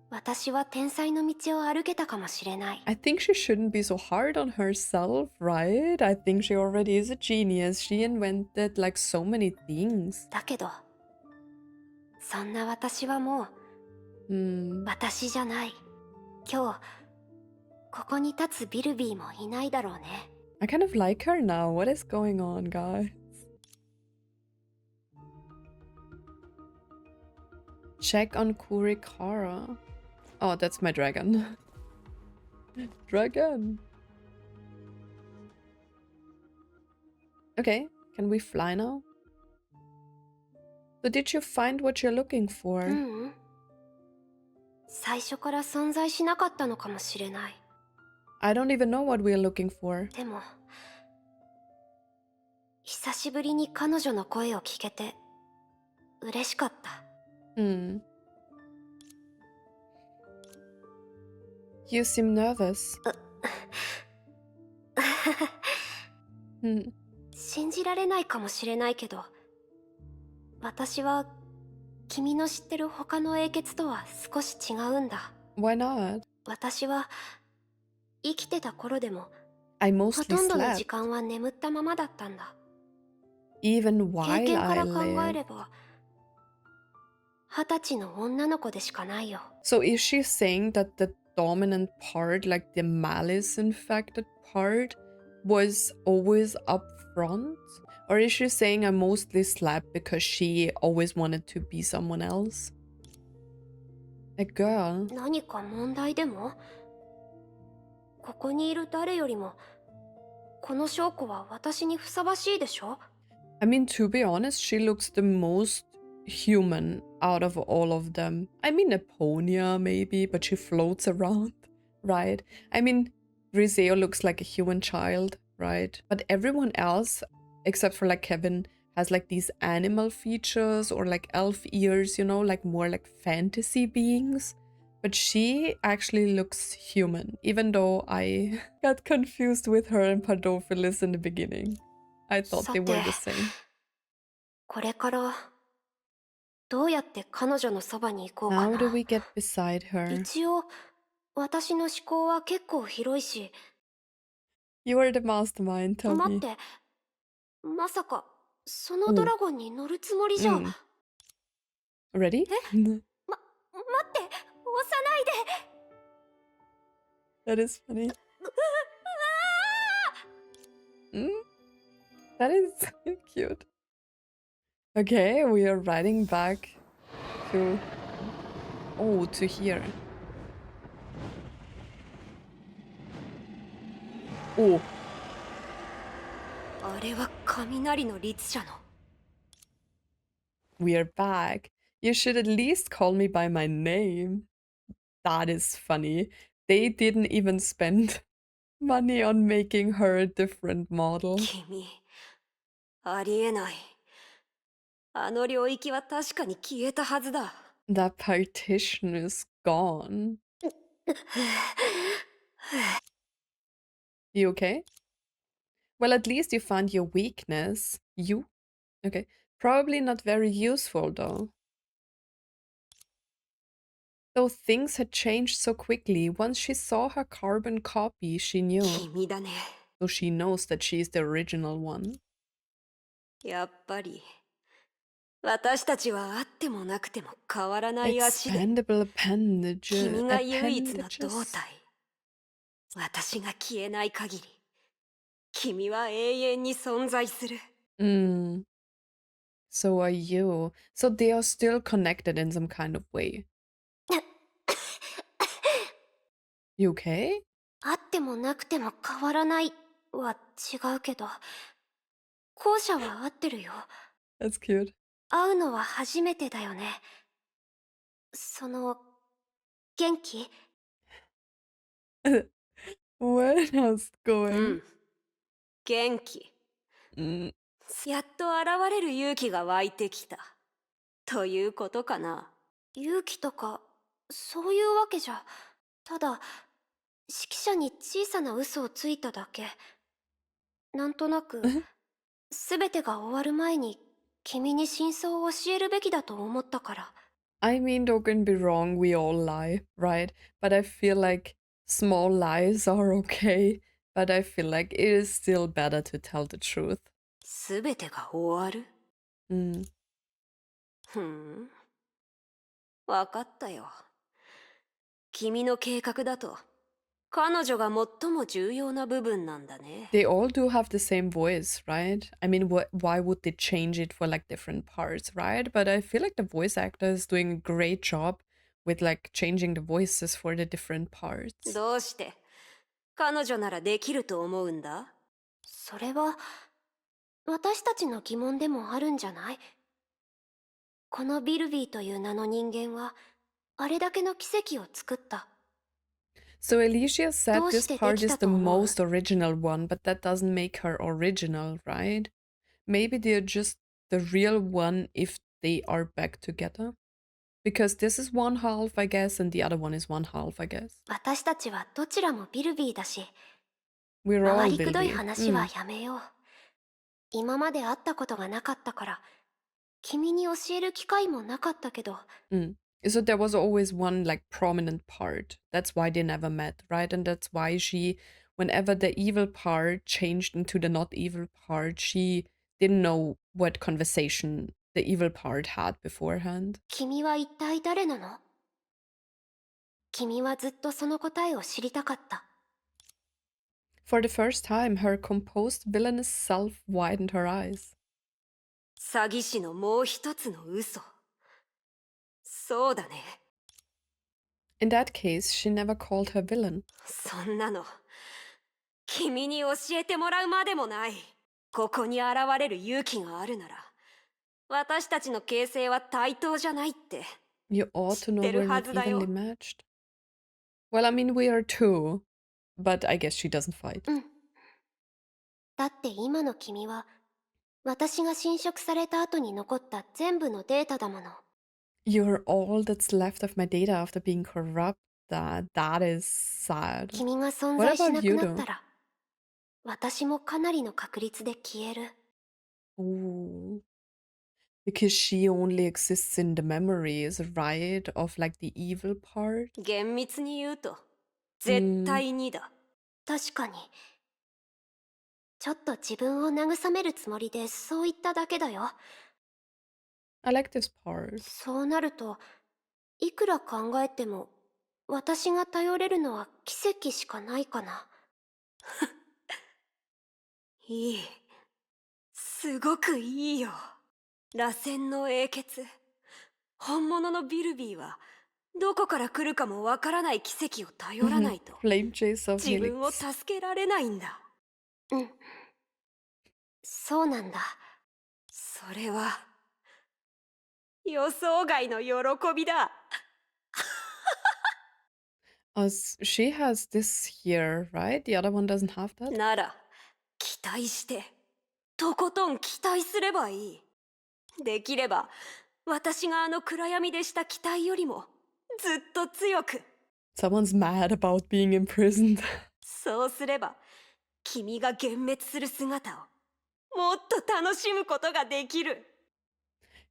C: 私は天才の道を歩けたかもしれない。
A: I think she shouldn't be so hard on herself, right? I think she already is a genius. She invented like so many things.
C: だけど、そんな私はもう私じゃない。今日ここに立つビルビーもいないだろうね。
A: I kind of like her now. What is going on, guys? Check on Kurikara. Oh, that's my dragon. Dragon. Okay, can we fly now? So did you find what you're looking for?
C: ううん。最初から存在しなかったのかもしれない。
A: I don't even know what we're looking for.
C: でも、久しぶりに彼女の声を聞けて嬉しかった。
A: Hmm. You seem nervous. Hmm.
C: 信じられないかもしれないけど、私は君の知ってる他の英傑とは少し違うんだ。
A: Why not?
C: 私は生きてた頃でも
A: I
C: ほ
A: mostly
C: とんどの
A: slept.
C: 時間は眠ったままだったんだ。
A: Even
C: 経
A: while
C: 験か
A: I
C: ら考え
A: lived.
C: れば20歳の女の子でしかないよ。
A: So is she saying that the dominant part, like the malice infected part, was always up front? Or is she saying I mostly slept because she always wanted to be someone else? A girl?
C: 何か問題でも？ここにいる誰よりもこの証拠は私にふさわしいでしょ？
A: I mean, to be honest, she looks the most human out of all of them. I mean, Eponia maybe, but she floats around, right? I mean, Griseo looks like a human child, right? But everyone else, except for like Kevin, has like these animal features or like elf ears, you know, like more like fantasy beings. But she actually looks human, even though I got confused with her and Padophilis in the beginning. I thought they were the same.
C: これからどうやって彼女のそばに行こうか
A: How do
C: な。
A: we get beside her?
C: 一応私の思考は結構広いし。
A: You are the mastermind, tell
C: 待っ
A: me.
C: て、まさかそのドラゴンに乗るつもりじゃ。
A: Ready?
C: 待って、押さないで。
A: That is funny. That is cute. Okay, we are riding back to... Oh, to here. Oh,
C: あれは雷の律者の。
A: we are back. You should at least call me by my name. That is funny. They didn't even spend money on making her a different model.
C: 君、ありえない。あの領域は確かに消えたはずだ。
A: That partition is gone. You okay? Well, at least you found your weakness. You? Okay. Probably not very useful, though. Though things had changed so quickly, once she saw her carbon copy, she knew.
C: 君だね。
A: So she knows that she's the original one.
C: やっぱり私たちはあってもなくても変わらない足で。
A: Expandable appendages.
C: 君が唯一の胴体。私が消えない限り、君は永遠に存在する。
A: So are you. So they are still connected in some kind of way. You okay?
C: あってもなくても変わらないは違うけど、後者は合ってるよ。
A: That's cute.
C: 会うのは初めてだよね。元気？
A: Where else
C: う
A: going?
C: ん、元気。
A: Mm.
C: やっと現れる勇気が湧いてきた。ということかな。勇気とか、そういうわけじゃ。ただ、指揮者に小さな嘘をついただけ。なんとなく、すべてが終わる前に、君に真相を教えるべきだと思ったから。
A: I mean, don't get me wrong, we all lie, right? But I feel like small lies are okay, but I feel like it is still better to tell the truth.
C: すべてが終わる？
A: Mm.
C: ふん。わかったよ。君の計画だと、彼女が最も重要な部分なんだね。
A: They all do have the same voice, right? I mean, why would they change it for like different parts, right? But I feel like the voice actor is doing a great job with like changing the voices for the different parts.
C: どうして彼女ならできると思うんだ？それは、私たちの疑問でもあるんじゃない？このビルビーという名の人間は、あれだけの奇跡を作った。
A: So Alicia said
C: Do
A: this
C: して
A: part
C: でき
A: is
C: た
A: the
C: と思う？
A: most original one, but that doesn't make her original, right? Maybe they're just the real one if they are back together. Because this is one half, I guess, and the other one is one half, I guess.
C: 私たちはどちらもビルビーだし、
A: We're
C: 回
A: all
C: りくどい
A: Vill-V.
C: 話はやめよう。今まで会ったことがなかったから、君に教える機会もなかったけど、
A: So there was always one like prominent part. That's why they never met, right? And that's why she, whenever the evil part changed into the not evil part, she didn't know what conversation the evil part had beforehand.
C: 君は一体誰なの？君はずっとその答えを知りたかった。
A: For the first time, her composed villainous self widened her eyes.
C: 詐欺師のもう一つの嘘。そうだね。
A: In that case, she never called her villain.
C: そんなの、君に教えてもらうまでもない。ここに現れる勇気があるなら、私たちの形勢は対等じゃないって
A: You ought to know
C: 知ってる
A: we're
C: は
A: not
C: ずだよ。
A: evenly matched. Well, I mean, we are too, but I guess she doesn't fight.
C: うん。だって今の君は、私が侵食された後に残った全部のデータだもの。
A: You're all that's left of my data after being corrupt. That is sad.
C: 君が存
A: What
C: 在し
A: about
C: なく
A: you
C: なっ
A: though?
C: たら、私もかなりの確率で消える。
A: Ooh. Because she only exists in the memories, right? Of like the evil part.
C: 厳密に言うと、絶対にだ。確かに。ちょっと自分を慰めるつもりでそう言っただけだよ。
A: I like this part.
C: そうなると、いくら考えても、私が頼れるのは奇跡しかないかな。いい。すごくいいよ。螺旋の英傑。本物のビルビーは、どこから来るかもわからない奇跡を頼らないと、
A: Flame chase of
C: 自分を
A: Helix.
C: 助けられないんだ。うん。そうなんだ。それは、予想外の喜びだ。
A: She has this here, right? The other one doesn't have that.
C: なら、期待して、とことん期待すればいい。できれば、私があの暗闇でした期待よりも、ずっと強く。
A: Someone's mad about being imprisoned.
C: そうすれば、君が幻滅する姿を、もっと楽しむことができる。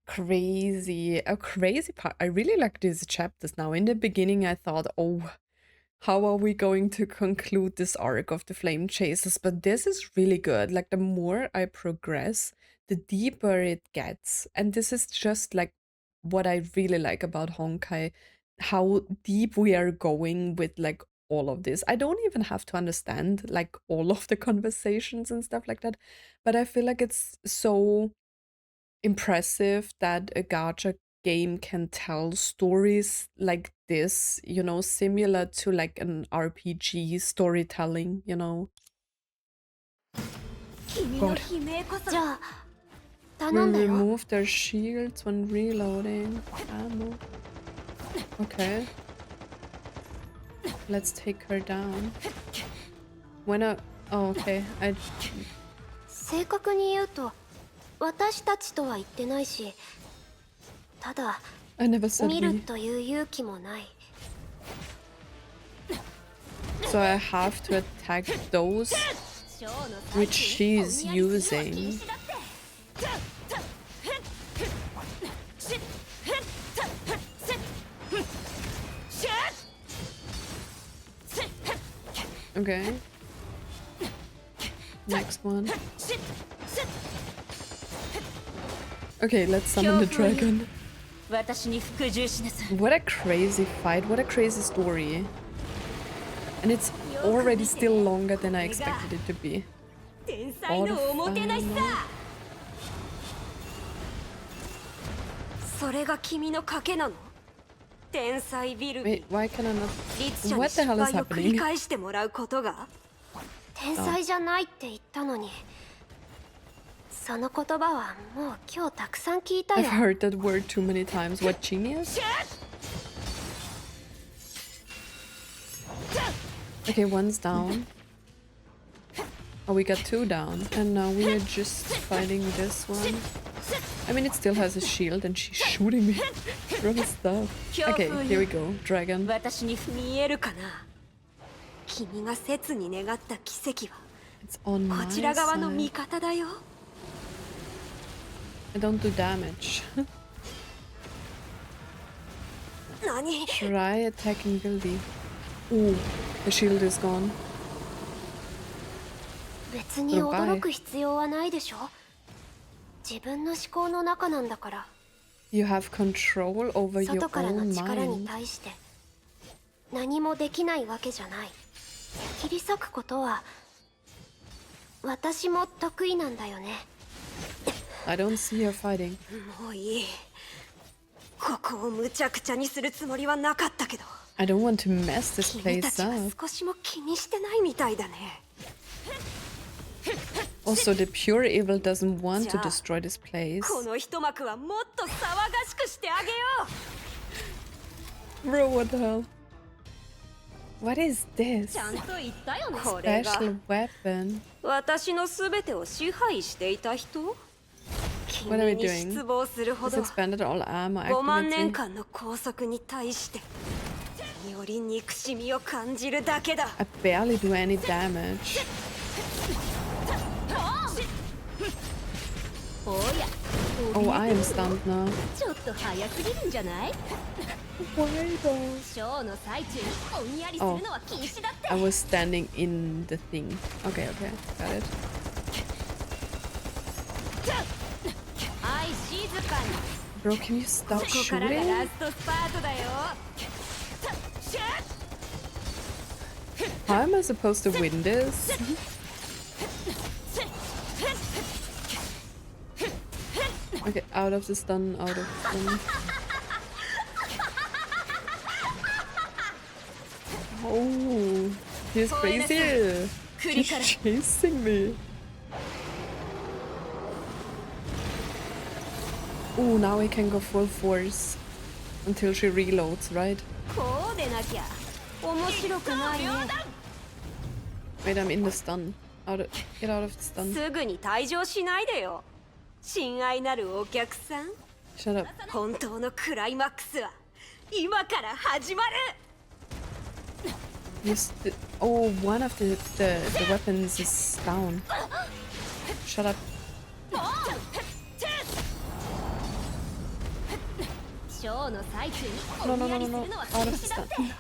A: Crazy. A crazy part. I really like these chapters now. In the beginning, I thought, oh, how are we going to conclude this arc of the Flame Chasers? But this is really good. Like, the more I progress, the deeper it gets. And this is just like what I really like about Honkai, how deep we are going with like all of this. I don't even have to understand like all of the conversations and stuff like that, but I feel like it's so impressive that a gacha game can tell stories like this, you know, similar to like an RPG storytelling, you know.
C: 君の悲鳴こそ。じゃあ、
A: We
C: 頼んだよ。
A: remove their shields when reloading ammo. Okay. Let's take her down. When I... Oh, okay. I...
C: 正確に言うと私たちとは言ってないし、ただ
A: I never said
C: 見る
A: we.
C: という勇気もない。
A: So I have to attack those which she's using. Okay. Next one. Okay, let's summon the dragon.
B: 私に服従しなさい。
A: What a crazy fight, what a crazy story. And it's already still longer than I expected it to be.
C: 天才のおもてなしさ。それが君の賭けなの？天才ビルビ
A: Wait, why can I not...
C: 律者に
A: What the
C: 失
A: hell is
C: 敗を繰り
A: happening?
C: 返してもらうことが？天才じゃないって言ったのに、その言葉はもう今日たくさん聞いた
A: I've
C: よ。
A: heard that word too many times. What, genius? Okay, one's down. Oh, we got two down. And now we are just fighting this one. I mean, it still has a shield and she's shooting me from stuff. Okay, here we go. Dragon.
C: 私に見えるかな？君が切に願った奇跡は
A: It's on
C: こ
A: my
C: ちら側の味
A: side.
C: 方だよ。
A: I don't do damage.
C: 何？
A: Try attacking Vill-V. Ooh, the shield is gone.
C: 別に驚く必要はないでしょ。自分の思考の中なんだから。
A: You have control over your
C: 外からの
A: own
C: 力に
A: mind.
C: 対して何もできないわけじゃない。切り裂くことは私も得意なんだよね。
A: I don't see her fighting.
C: もういい。ここをむちゃくちゃにするつもりはなかったけど、
A: I don't want to mess this
C: 君た
A: place
C: ちは
A: up.
C: 少しも気にしてないみたいだね。
A: Also, the pure evil doesn't want to
C: じゃあ、
A: destroy this place.
C: この一幕はもっと騒がしくしてあげよう。
A: Bro, what the hell? What is this?
C: ちゃんと言ったよね。これが
A: Special weapon.
C: 私のすべてを支配していた人？
A: What are we
C: 君に
A: doing?
C: 失望するほ
A: This
C: ど
A: expanded all armor
C: 5万年
A: activity.
C: 間の拘束に対してより憎しみを感じるだけだ。
A: I barely do any damage.
B: おや、
A: Oh, I am stunned now.
B: ちょっと早すぎるんじゃない？
A: Why though?
B: ショーの最中におんやりするのは禁止だって。
A: I was standing in the thing. Okay, okay, got it.
B: はい、静かに。
A: Bro, can you stop
B: ここからがラ
A: shooting?
B: ストスパートだよ。
A: How am I supposed to win this? Okay, out of the stun, out of the stun. Oh, he's crazy. He's chasing me. Oh, now he can go full force until she reloads, right?
C: こうでなきゃ面白くないね。
A: Wait, I'm in the stun. Get out of the stun.
C: すぐに退場しないでよ。親愛なるお客さん。
A: Shut up.
C: 本当のクライマックスは今から始まる。
A: Oh, one of the weapons is down. Shut up.
B: ショーの最中に
A: No,
B: おん
A: no,
B: や
A: no,
B: り
A: no,
B: す
A: no.
B: るのは
A: Out
B: 禁
A: of the
B: 止だっ
A: stun.
B: て。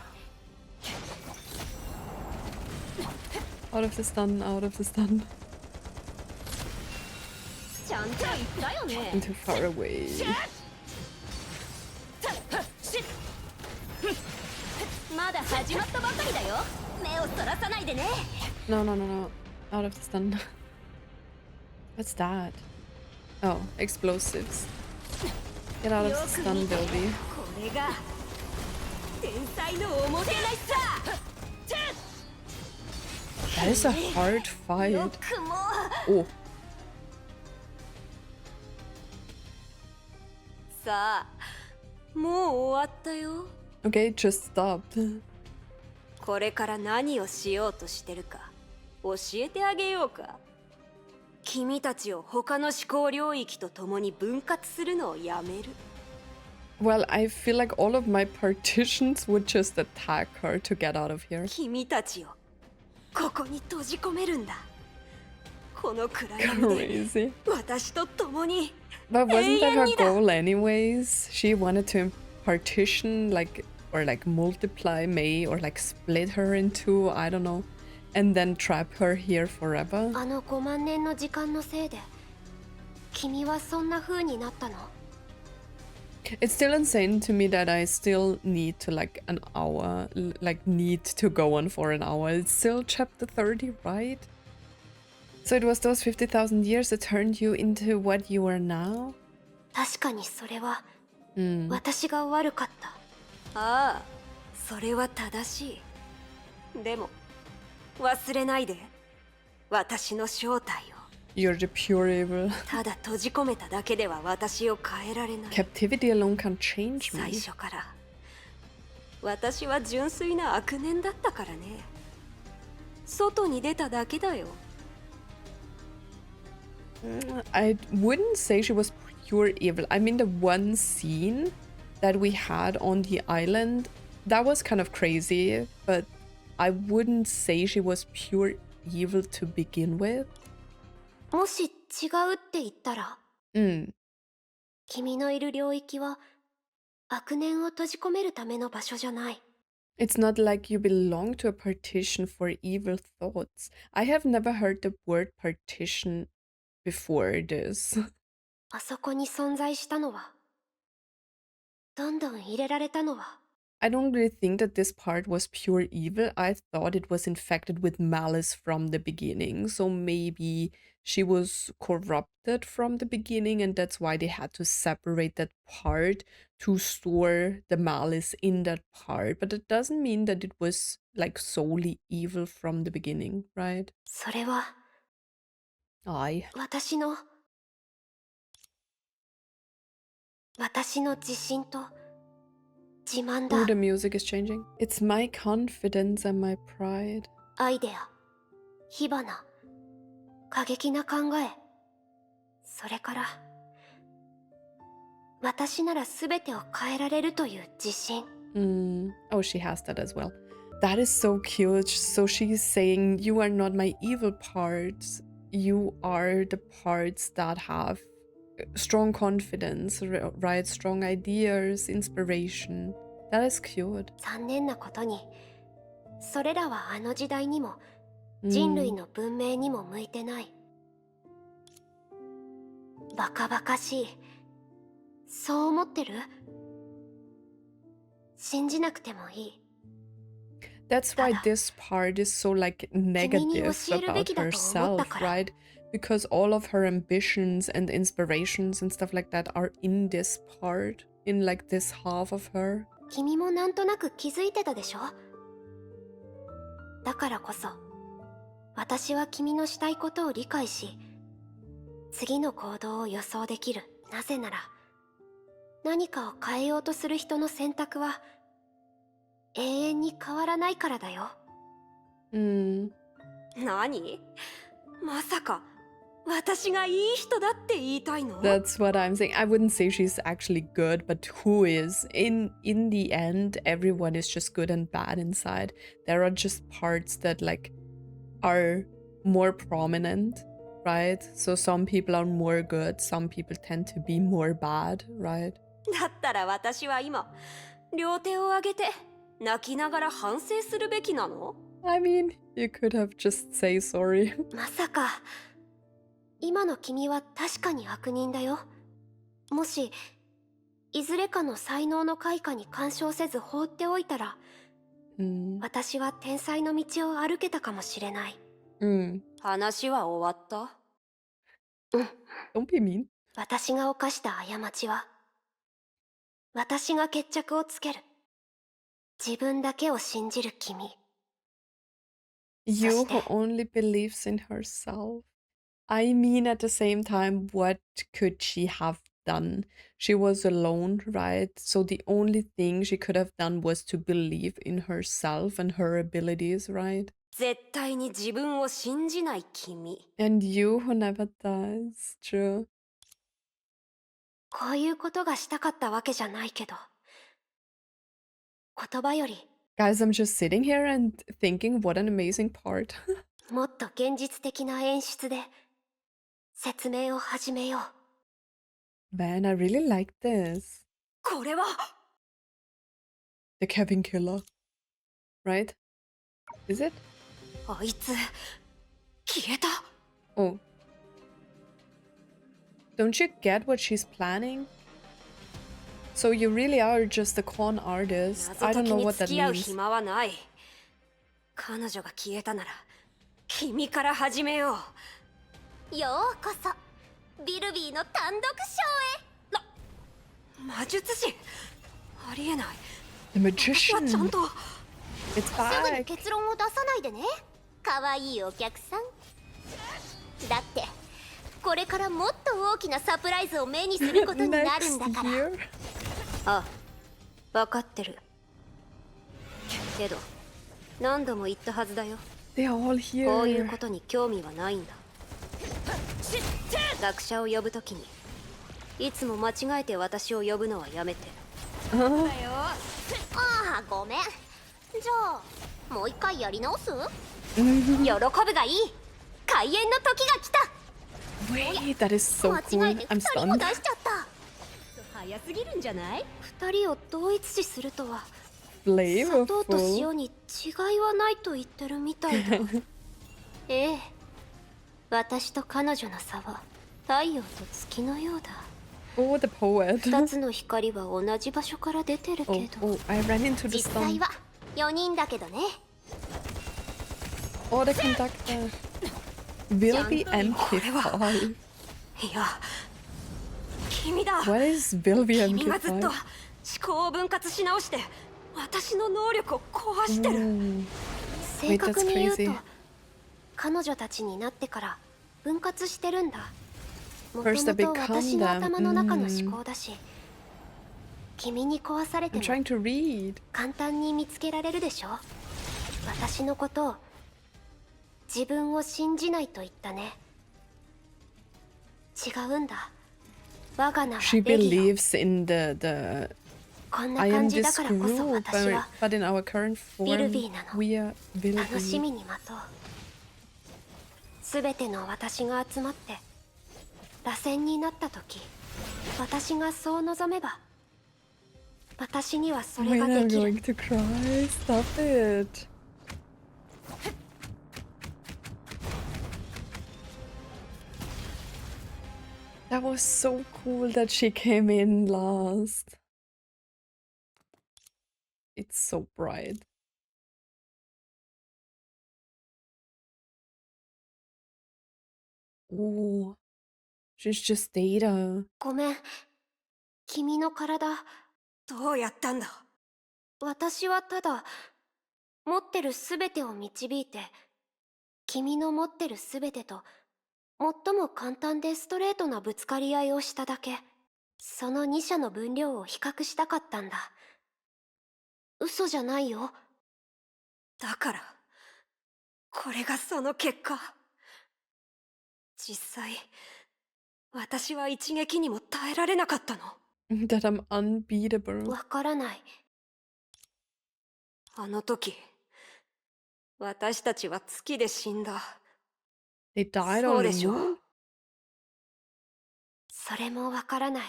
A: Out of the stun, out of the stun.
B: ちゃんと言ったよね。
A: I'm too far away.
B: まだ始まったばかりだよ。目をそらさないでね。
A: No, no, no, no. Out of the stun. What's that? Oh, explosives. Get out of the stun, Vill-V.
C: これが天才のおもてなしさ。
A: That is a hard
C: よ
A: fight.
C: くも
A: Oh,
C: さあ、もう終わったよ。
A: okay, it just stopped.
C: これから何をしようとしてるか教えてあげようか。君たちを他の思考領域と共に分割するのをやめる。
A: Well, I feel like all of my partitions would just attack her to get out of here.
C: 君たちをここに閉じ込めるんだ。この暗闇で
A: Crazy.
C: 私と共に。
A: But wasn't that her
C: 永遠にだ。
A: goal anyways? She wanted to partition or like multiply May or like split her in two, I don't know, and then trap her here forever.
B: あの5万年の時間のせいで君はそんな風になったの？
A: It's still insane to me that I still need to like an hour, like need to go on for an hour. It's still chapter 30, right? So it was those 50,000 years that turned you into what you are now?
B: 確かにそれは
A: Hmm.
B: 私が悪かった。
C: ああ、それは正しい。でも忘れないで、私の正体を。
A: You're the pure evil.
C: ただ閉じ込めただけでは私を変えられない。
A: Captivity alone can't change
C: 最
A: me.
C: 初から私は純粋な悪念だったからね。外に出ただけだよ。
A: I wouldn't say she was pure evil. I mean, the one scene that we had on the island, that was kind of crazy, but I wouldn't say she was pure evil to begin with.
B: もし違うって言ったら、 君のいる領域は悪念を閉じ込めるための場所じゃない。
A: It's not like you belong to a partition for evil thoughts. I have never heard the word partition before this.
B: あそこに存在したのは、どんどん入れられたのは、
A: I don't really think that this part was pure evil. I thought it was infected with malice from the beginning. So maybe she was corrupted from the beginning, and that's why they had to separate that part to store the malice in that part. But it doesn't mean that it was like solely evil from the beginning, right?
B: それは
A: Aye.
B: 私の自信と自慢だ。
A: Ooh, the music is changing. It's my confidence and my pride.
B: アイデア、火花、過激な考え、それから私なら全てを変えられるという自信。
A: Oh, she has that as well. That is so cute. So she's saying, you are not my evil parts. You are the parts that have strong confidence, right? Strong ideas, inspiration. That is cute.
B: 残念なことに、それらはあの時代にも人類の文明にも向いてない。バカバカしい。そう思ってる？信じなくてもいい。
A: That's why this part is so like negative about herself, right? Because all of her ambitions and inspirations and stuff like that are in this part, in like this half of her.
B: 君もなんとなく気づいてたでしょ？だからこそ、私は君のしたいことを理解し、次の行動を予想できる。なぜなら、何かを変えようとする人の選択は永遠に変わらないからだよ。
C: 何？まさか私がいい人だって言いたいの？
A: That's what I'm saying. I wouldn't say she's actually good, but who is? In the end, everyone is just good and bad inside. There are just parts that like are more prominent, right? So some people are more good, some people tend to be more bad, right?
C: だったら私は今両手を上げて泣きながら反省するべきなの？
A: I mean, you could have just say sorry.
B: まさか、今の君は確かに悪人だよ。もし、いずれかの才能の開花に干渉せず放っておいたら、私は天才の道を歩けたかもしれない。
C: 話は終わった？
A: Don't be mean.
B: 私が犯した過ちは、私が決着をつける。自分だけを信じる君。
A: You who only believes in herself. I mean, at the same time, what could she have done. She was alone, right? So the only thing she could have done was to believe in herself and her abilities, right?
C: 絶対に自分を信じない君。
A: And you who never does. True.
C: こういうことがしたかったわけじゃないけど、言葉より
A: Guys, I'm just sitting here and thinking what an amazing part.
C: もっと現実的な演出で説明を始めよう。
A: Man, I really like this.
C: これは
A: The Kevin Killer. Right? Is it?
C: あいつ消えた。
A: Oh. Don't you get what she's planning? So you really are just a con artist.
C: 謎
A: I don't
C: 解き
A: know
C: に
A: what
C: 付
A: that
C: き合う
A: means.
C: 暇はない。彼女が消えたなら君から始めよう。
B: ようこそビルビーの単独ショーへ。
C: 魔術師ありえない。
A: The
C: 私はちゃん
A: magician.
C: と
A: It's
B: すぐに
A: back.
B: 結論を出さないでね、かわいいお客さん。だってこれからもっと大きなサプライズを目にすることになる
A: Next
B: んだから。
A: year.
C: あ、分かってる。けど何度も言ったはずだよ。
A: They are all
C: こういう
A: here.
C: ことに興味はないんだ。学者を呼ぶときにいつも間違えて私を呼ぶのはやめて。
B: ああ、ごめん。じゃあもう一回やり直す？喜ぶがいい。開演の時が来た。
A: Wait, that is so
B: 間
A: cool.
B: 違えて
A: I'm
B: 2人も
A: stunned.
B: 出しちゃった。
C: 早すぎるんじゃない？二人を同一視するとは砂糖と
A: Flavorful.
C: 塩に違いはないと言ってるみたいだ。ええ、私と彼女の差は太陽と月のようだ。
A: Oh, the poet.
C: 二つの光は同じ場所から出てる
A: Oh,
C: けど、
A: oh, I ran into the
B: 実際
A: sun.
B: は4人だけどね。
A: Oh, the conductor. Vill-V and K5.
C: いや、君だ。
A: What is Vill-V and
C: 君がずっと
A: K5?
C: 思考を分割し直して私の能力を壊してる。
A: Ooh.
C: 正確に言うと
A: Wait, that's crazy.
C: 彼女たちになってから分割してるんだ。もと
A: First I
C: もと
A: become
C: 私の
A: them.
C: 頭の中の思考だし、君に壊されて
A: I'm
C: も
A: trying to read.
C: 簡単に見つけられるでしょ。私のことを自分を信じないと言ったね。違うんだ。我が名は
A: She
C: レギオ。
A: believes in the
C: こんな
A: I
C: 感
A: am
C: じだ
A: this
C: からこそ
A: group,
C: 私は
A: but in our current form,
C: Vill-V なの。
A: we are
C: 楽し
A: Vill-V.
C: みに待とう。すべての私が集まって螺旋になった時、私がそう望めば私にはそ
A: Oh
C: れ
A: my
C: が
A: god,
C: で
A: I'm
C: きる。
A: going to cry. Stop it. That was so cool that she came in last. It's so bright. Oh, she's just data.
C: ごめん、君の体どうやったんだ。私はただ持ってるすべてを導いて、君の持ってるすべてと最も簡単でストレートなぶつかり合いをしただけ。その2者の分量を比較したかったんだ。嘘じゃないよ。だからこれがその結果。実際私は一撃にも耐えられなかったの。
A: That I'm unbeatable.
C: わからない。あの時私たちは月で死んだ。
A: They died
C: そう
A: on
C: で
A: the
C: しょ
A: moon?
C: それもわからない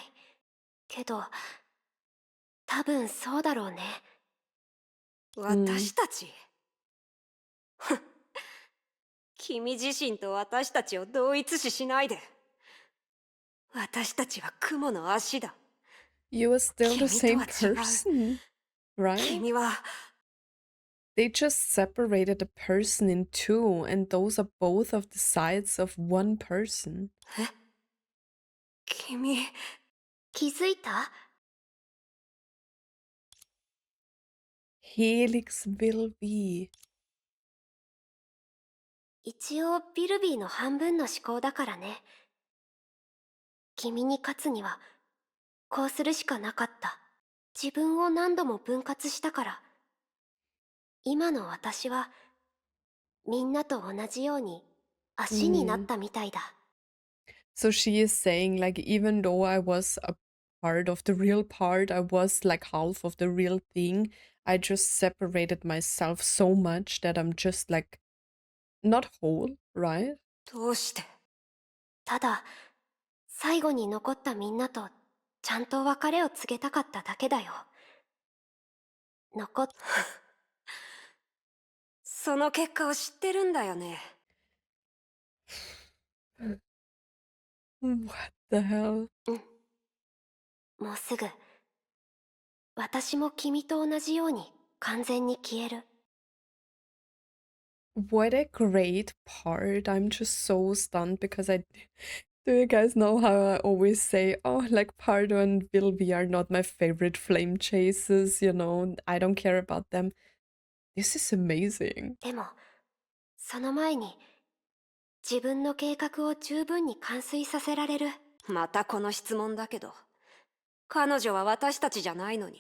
C: けど、多分そうだろうね。私たち、ふん、君自身と私たちを同一視しないで。私たちは雲の足だ。
A: You are still the same
C: 君とは違う。
A: person, right?
C: 君は
A: They just separated the person in two, and those are both of the sides of one person.
C: 君気づいた？
A: Helix Vill-V.
C: 一応ビルビーの半分の思考だからね。君に勝つには行するしかなかった。自分を何度も分割したから、今の私はみんなと同じように足になったみたいだ。
A: So she is saying, like, even though I was a part of the real part, I was like half of the real thing. I just separated myself so much that I'm just like not whole, right?
C: どうして？ただ、最後に残ったみんなとちゃんと別れを告げたかっただけだよ。残っその結果を知ってるんだよね。
A: What the hell?
C: もうすぐ、私も君と同じように完全に消える。
A: What a great part. I'm just so stunned because I do you guys know how I always say, oh, like Pardo and Vill-V are not my favorite flame chasers, you know, I don't care about them. This is amazing.
C: でも、その前に、自分の計画を十分に完遂させられる。またこの質問だけど、彼女は私たちじゃないのに、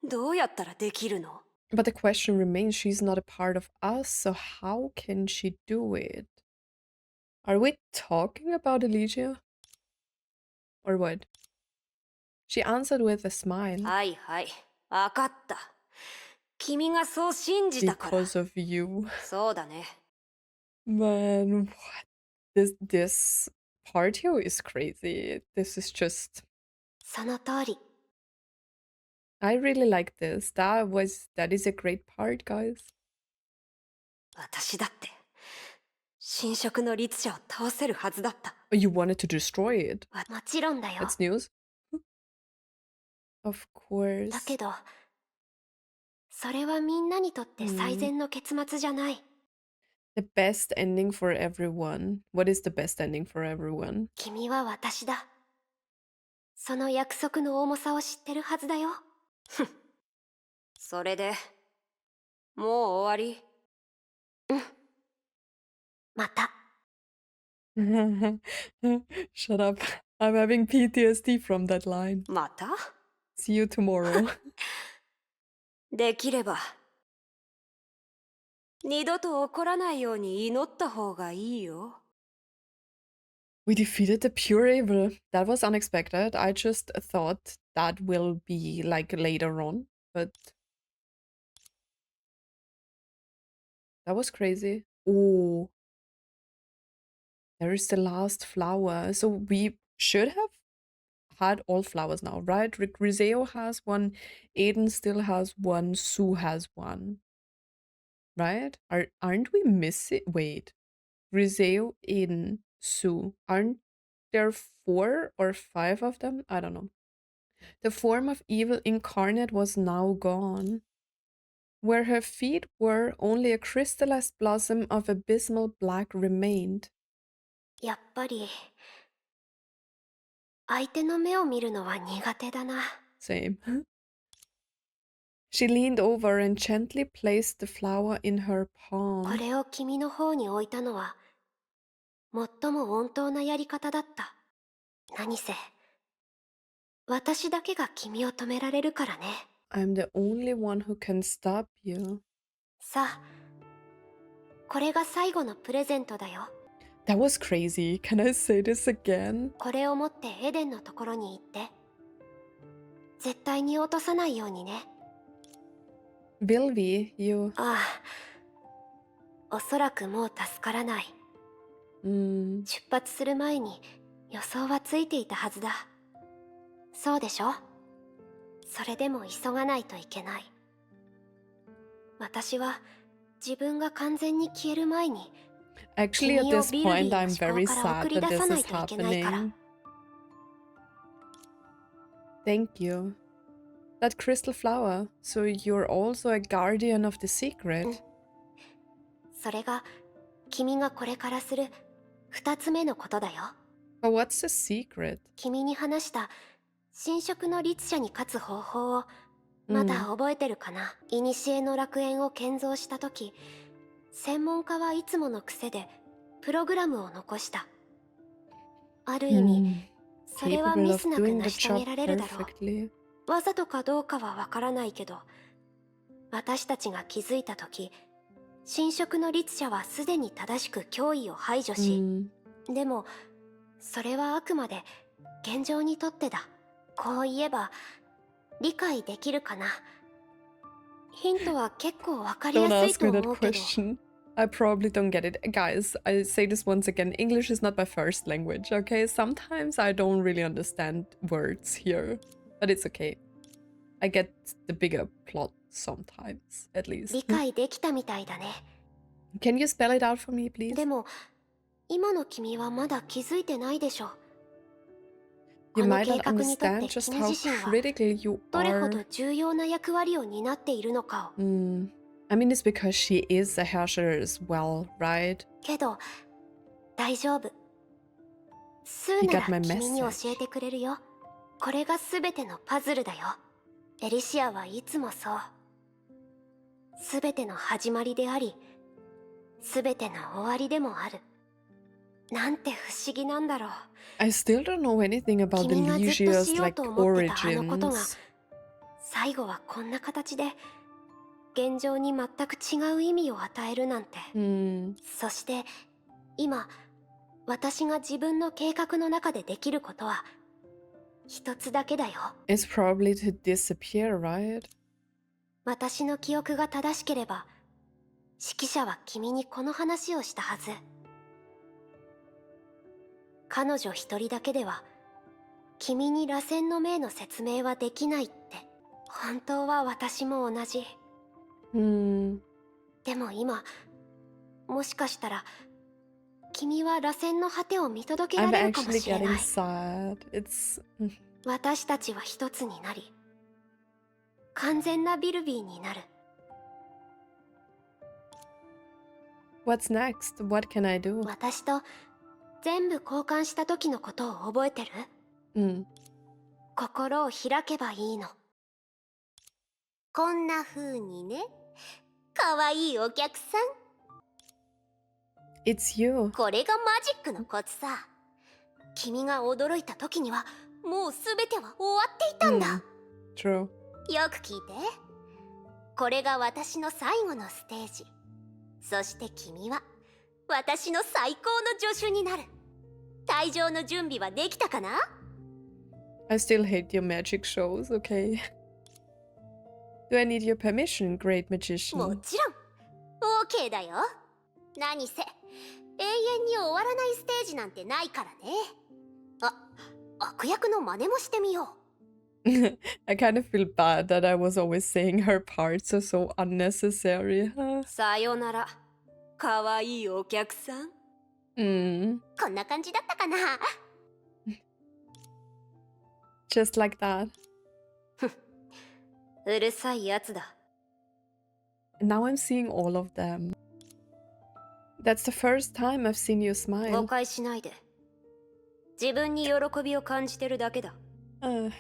C: どうやったらできるの？
A: But the question remains, she's not a part of us, so how can she do it? Are we talking about Elysia? Or what? She answered with a smile.
C: はいはい、わかった。君がそう信じたから。
A: Because of you.
C: そうだね。
A: Man, what? This part here is crazy. This is just...
C: その通り。
A: I really like this. That is a great part, guys.
C: 私だって、侵食の律者を倒せるはずだった。
A: Oh, you wanted to destroy it.
C: もちろんだよ。
A: That's news. Of
C: だ
A: course.
C: けど、それはみんなにとって最善の結末じゃない。
A: The best ending for everyone. What is the best ending for everyone?
C: 君は私だ。その約束の重さを知ってるはずだよ。それで、もう終わり？また。
A: Shut up. I'm having PTSD from that line.
C: また？
A: See you tomorrow.
C: できれば、二度と起こらないように祈った方がいいよ。
A: We defeated the pure evil. That was unexpected. I just thought that will be like later on, but that was crazy. Oh, there is the last flower. So we should have had all flowers now, right? Rizeo has one, Aiden still has one, Sue has one. Right? Aren't we missing? Wait. Rizeo, Aiden, Sue. Aren't there 4 or 5 of them? I don't know. The form of evil incarnate was now gone. Where her feet were, only a crystallized blossom of abysmal black remained.
C: やっぱり、相手の目を見るのは苦手だな。
A: Same. She leaned over and gently placed the flower in her
C: こ
A: palm.
C: れを君の方に置いたのは、最も穏当なやり方だった。何せ、私だけが君を止められるからね。
A: I'm the only one who can stop you.
C: さあ、これが最後のプレゼントだよ。
A: That was crazy. Can I say this again?
C: これを持ってエデンのところに行って。絶対に落とさないようにね。
A: Vill-V, you...
C: ああ、おそらくもう助からない。
A: Mm.
C: 出発する前に予想はついていたはずだ。そうでしょ？それでも急がないといけない。私は自分が完全に消える前に
A: Actually, at
C: 君を
A: this
C: ビルビ
A: point,
C: ーの
A: I'm
C: 思
A: very
C: 考から
A: sad
C: 送り
A: that
C: 出
A: this
C: さない
A: is
C: といけないから。
A: happening. Thank you. That crystal flower. So you're also a guardian of the secret.
C: それが君がこれからする二つ目のことだよ。
A: But what's the secret?
C: 君に話した侵食の律者に勝つ方法をまだ覚えてるかな。古の楽園を建造した時、専門家はいつもの癖でプログラムを残した。ある意味、それは
A: capable
C: ミ
A: of
C: スなく
A: doing
C: 成
A: the
C: し遂
A: job
C: げられるだろう。
A: perfectly.
C: わざとかどうかはわからないけど、私たちが気づいた時、侵食の律者はすでに正しく脅威を排除し、 でもそれはあくまで現状にとってだ。こう言えば理解できるかな。ヒントは結構わかり
A: Don't
C: やすい
A: ask
C: と
A: me that
C: 思うけど。
A: question. I probably don't get it. Guys, I say this once again. English is not my first language, okay? Sometimes I don't really understand words here. But it's okay. I get the bigger plot sometimes, at
C: 理
A: least.
C: 解できたみたいだね。
A: Can you spell it out for me, please?
C: でも今の君はまだ気づいてないでしょ。
A: You
C: この
A: might
C: 計
A: not
C: 画にとって
A: understand just
C: 君
A: how
C: 自身は
A: critical you
C: どれほど
A: are.
C: 重要な役割を担っているのかを。
A: I mean, it's because she is a Herrscher as well, right?
C: けど大丈夫。ス
A: You
C: ーな
A: got my
C: ら君に教
A: message.
C: えてくれるよ。これが全てのパズルだよ。エリシアはいつもそう。全ての始まりであり、全ての終わりでもある。なんて不思議なんだろう。
A: I still don't know anything about the
C: 君がずっとし
A: Legio's
C: よう
A: like
C: と思ってたあのことが
A: origins.
C: 最後はこんな形で現状に全く違う意味を与えるなんて。 そして今私が自分の計画の中でできることは一つだけだよ。
A: It's probably to disappear, right?
C: 私の記憶が正しければ指揮者は君にこの話をしたはず。彼女一人だけでは君に螺旋の命の説明はできないって。本当は私も同じ。 でも今もしかしたら君は螺旋の果てを見届けら
A: I'm
C: れるかも
A: actually
C: しれな
A: getting
C: い。
A: sad. It's
C: 私たちは一つになり完全なビルビーになる。
A: what's next? What can I do?
C: 私と全部交換した時のことを覚えてる？心を開けばいいの。こんな風にね。かわいいお客さん。
A: It's you.
C: これがマジックのコツさ。君が驚いた時にはもう全ては終わっていたんだ。
A: True.
C: よく聞いて。これが私の最後のステージ。そして君は私の最高の助手になる。退場の準備はできたかな？
A: I still hate your magic shows, okay? Do I need your permission, great
C: も
A: magician?
C: ちろん OK だよ。何せ永遠に終わらないステージなんてないからね。悪役の真似もしてみよう。
A: I kind of feel bad that I was always saying her parts are so unnecessary.
C: さよなら、かわいいお客さん。こんな感じだったかな。
A: Just like that.
C: うるさいやつだ。
A: Now I'm seeing all of them. That's the first time I've seen you
C: 誤
A: smile.
C: 解しないで。自分に喜びを感じてるだけだ。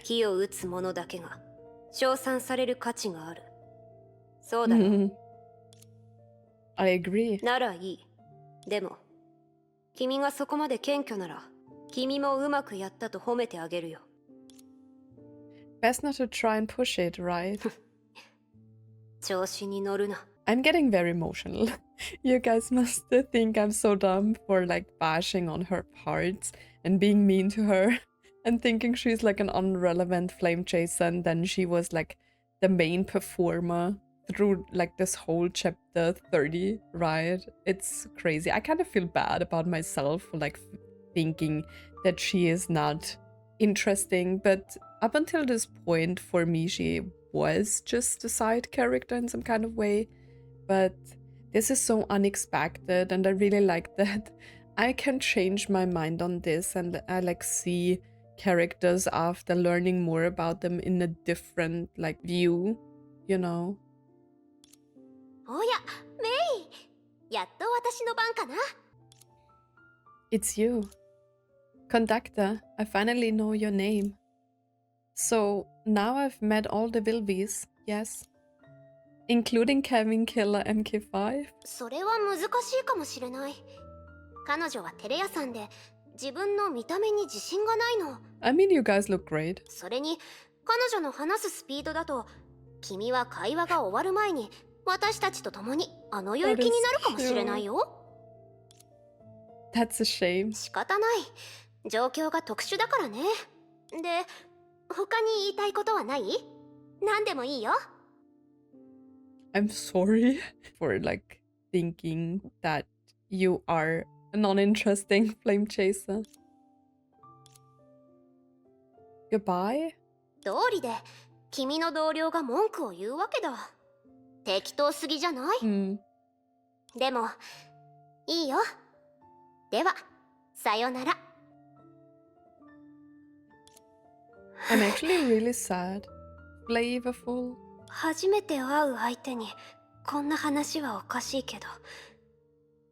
C: 火を打つ者だけが称賛される価値がある。そうだろ。
A: I agree.
C: ならいい。でも君がそこまで謙虚なら君もうまくやったと褒めてあげるよ。
A: Best not to try and push it, right?
C: 調子に乗るな。
A: I'm getting very emotional. You guys must think I'm so dumb for like bashing on her parts and being mean to her and thinking she's like an unrelevant flame chaser, and then she was like the main performer through like this whole chapter 30, right? It's crazy. I kind of feel bad about myself for like thinking that she is not interesting, but up until this point for me she was just a side character in some kind of way. But this is so unexpected, and I really like that I can change my mind on this, and I like see characters after learning more about them in a different like view, you know.
C: おや、メイ。やっと私の番かな。
A: It's you. Conductor, I finally know your name. So now I've met all the Vill-Vs, yes. Including Kevin Killer MK5?
C: それは難しいかもしれない。彼女はテレ屋さんで
B: 自分の見た目に自信がないの。
A: I mean, you guys look great.
B: それに彼女の話すスピードだと、君は会話が終わる前に私たちと共にあの世行きになるかもしれないよ。
A: That's a shame.
B: 仕方ない、状況が特殊だからね。で、他に言いたいことはない？何でもいいよ。
A: I'm sorry for like thinking that you are a non-interesting flame chaser. Goodbye?
B: 道理で君の同僚が文句を言うわけだ。適当すぎじゃない？
A: Hmm.
B: でもいいよ。ではさよなら。
A: I'm actually really sad. Flavorful.
B: 初めて会う相手にこんな話はおかしいけ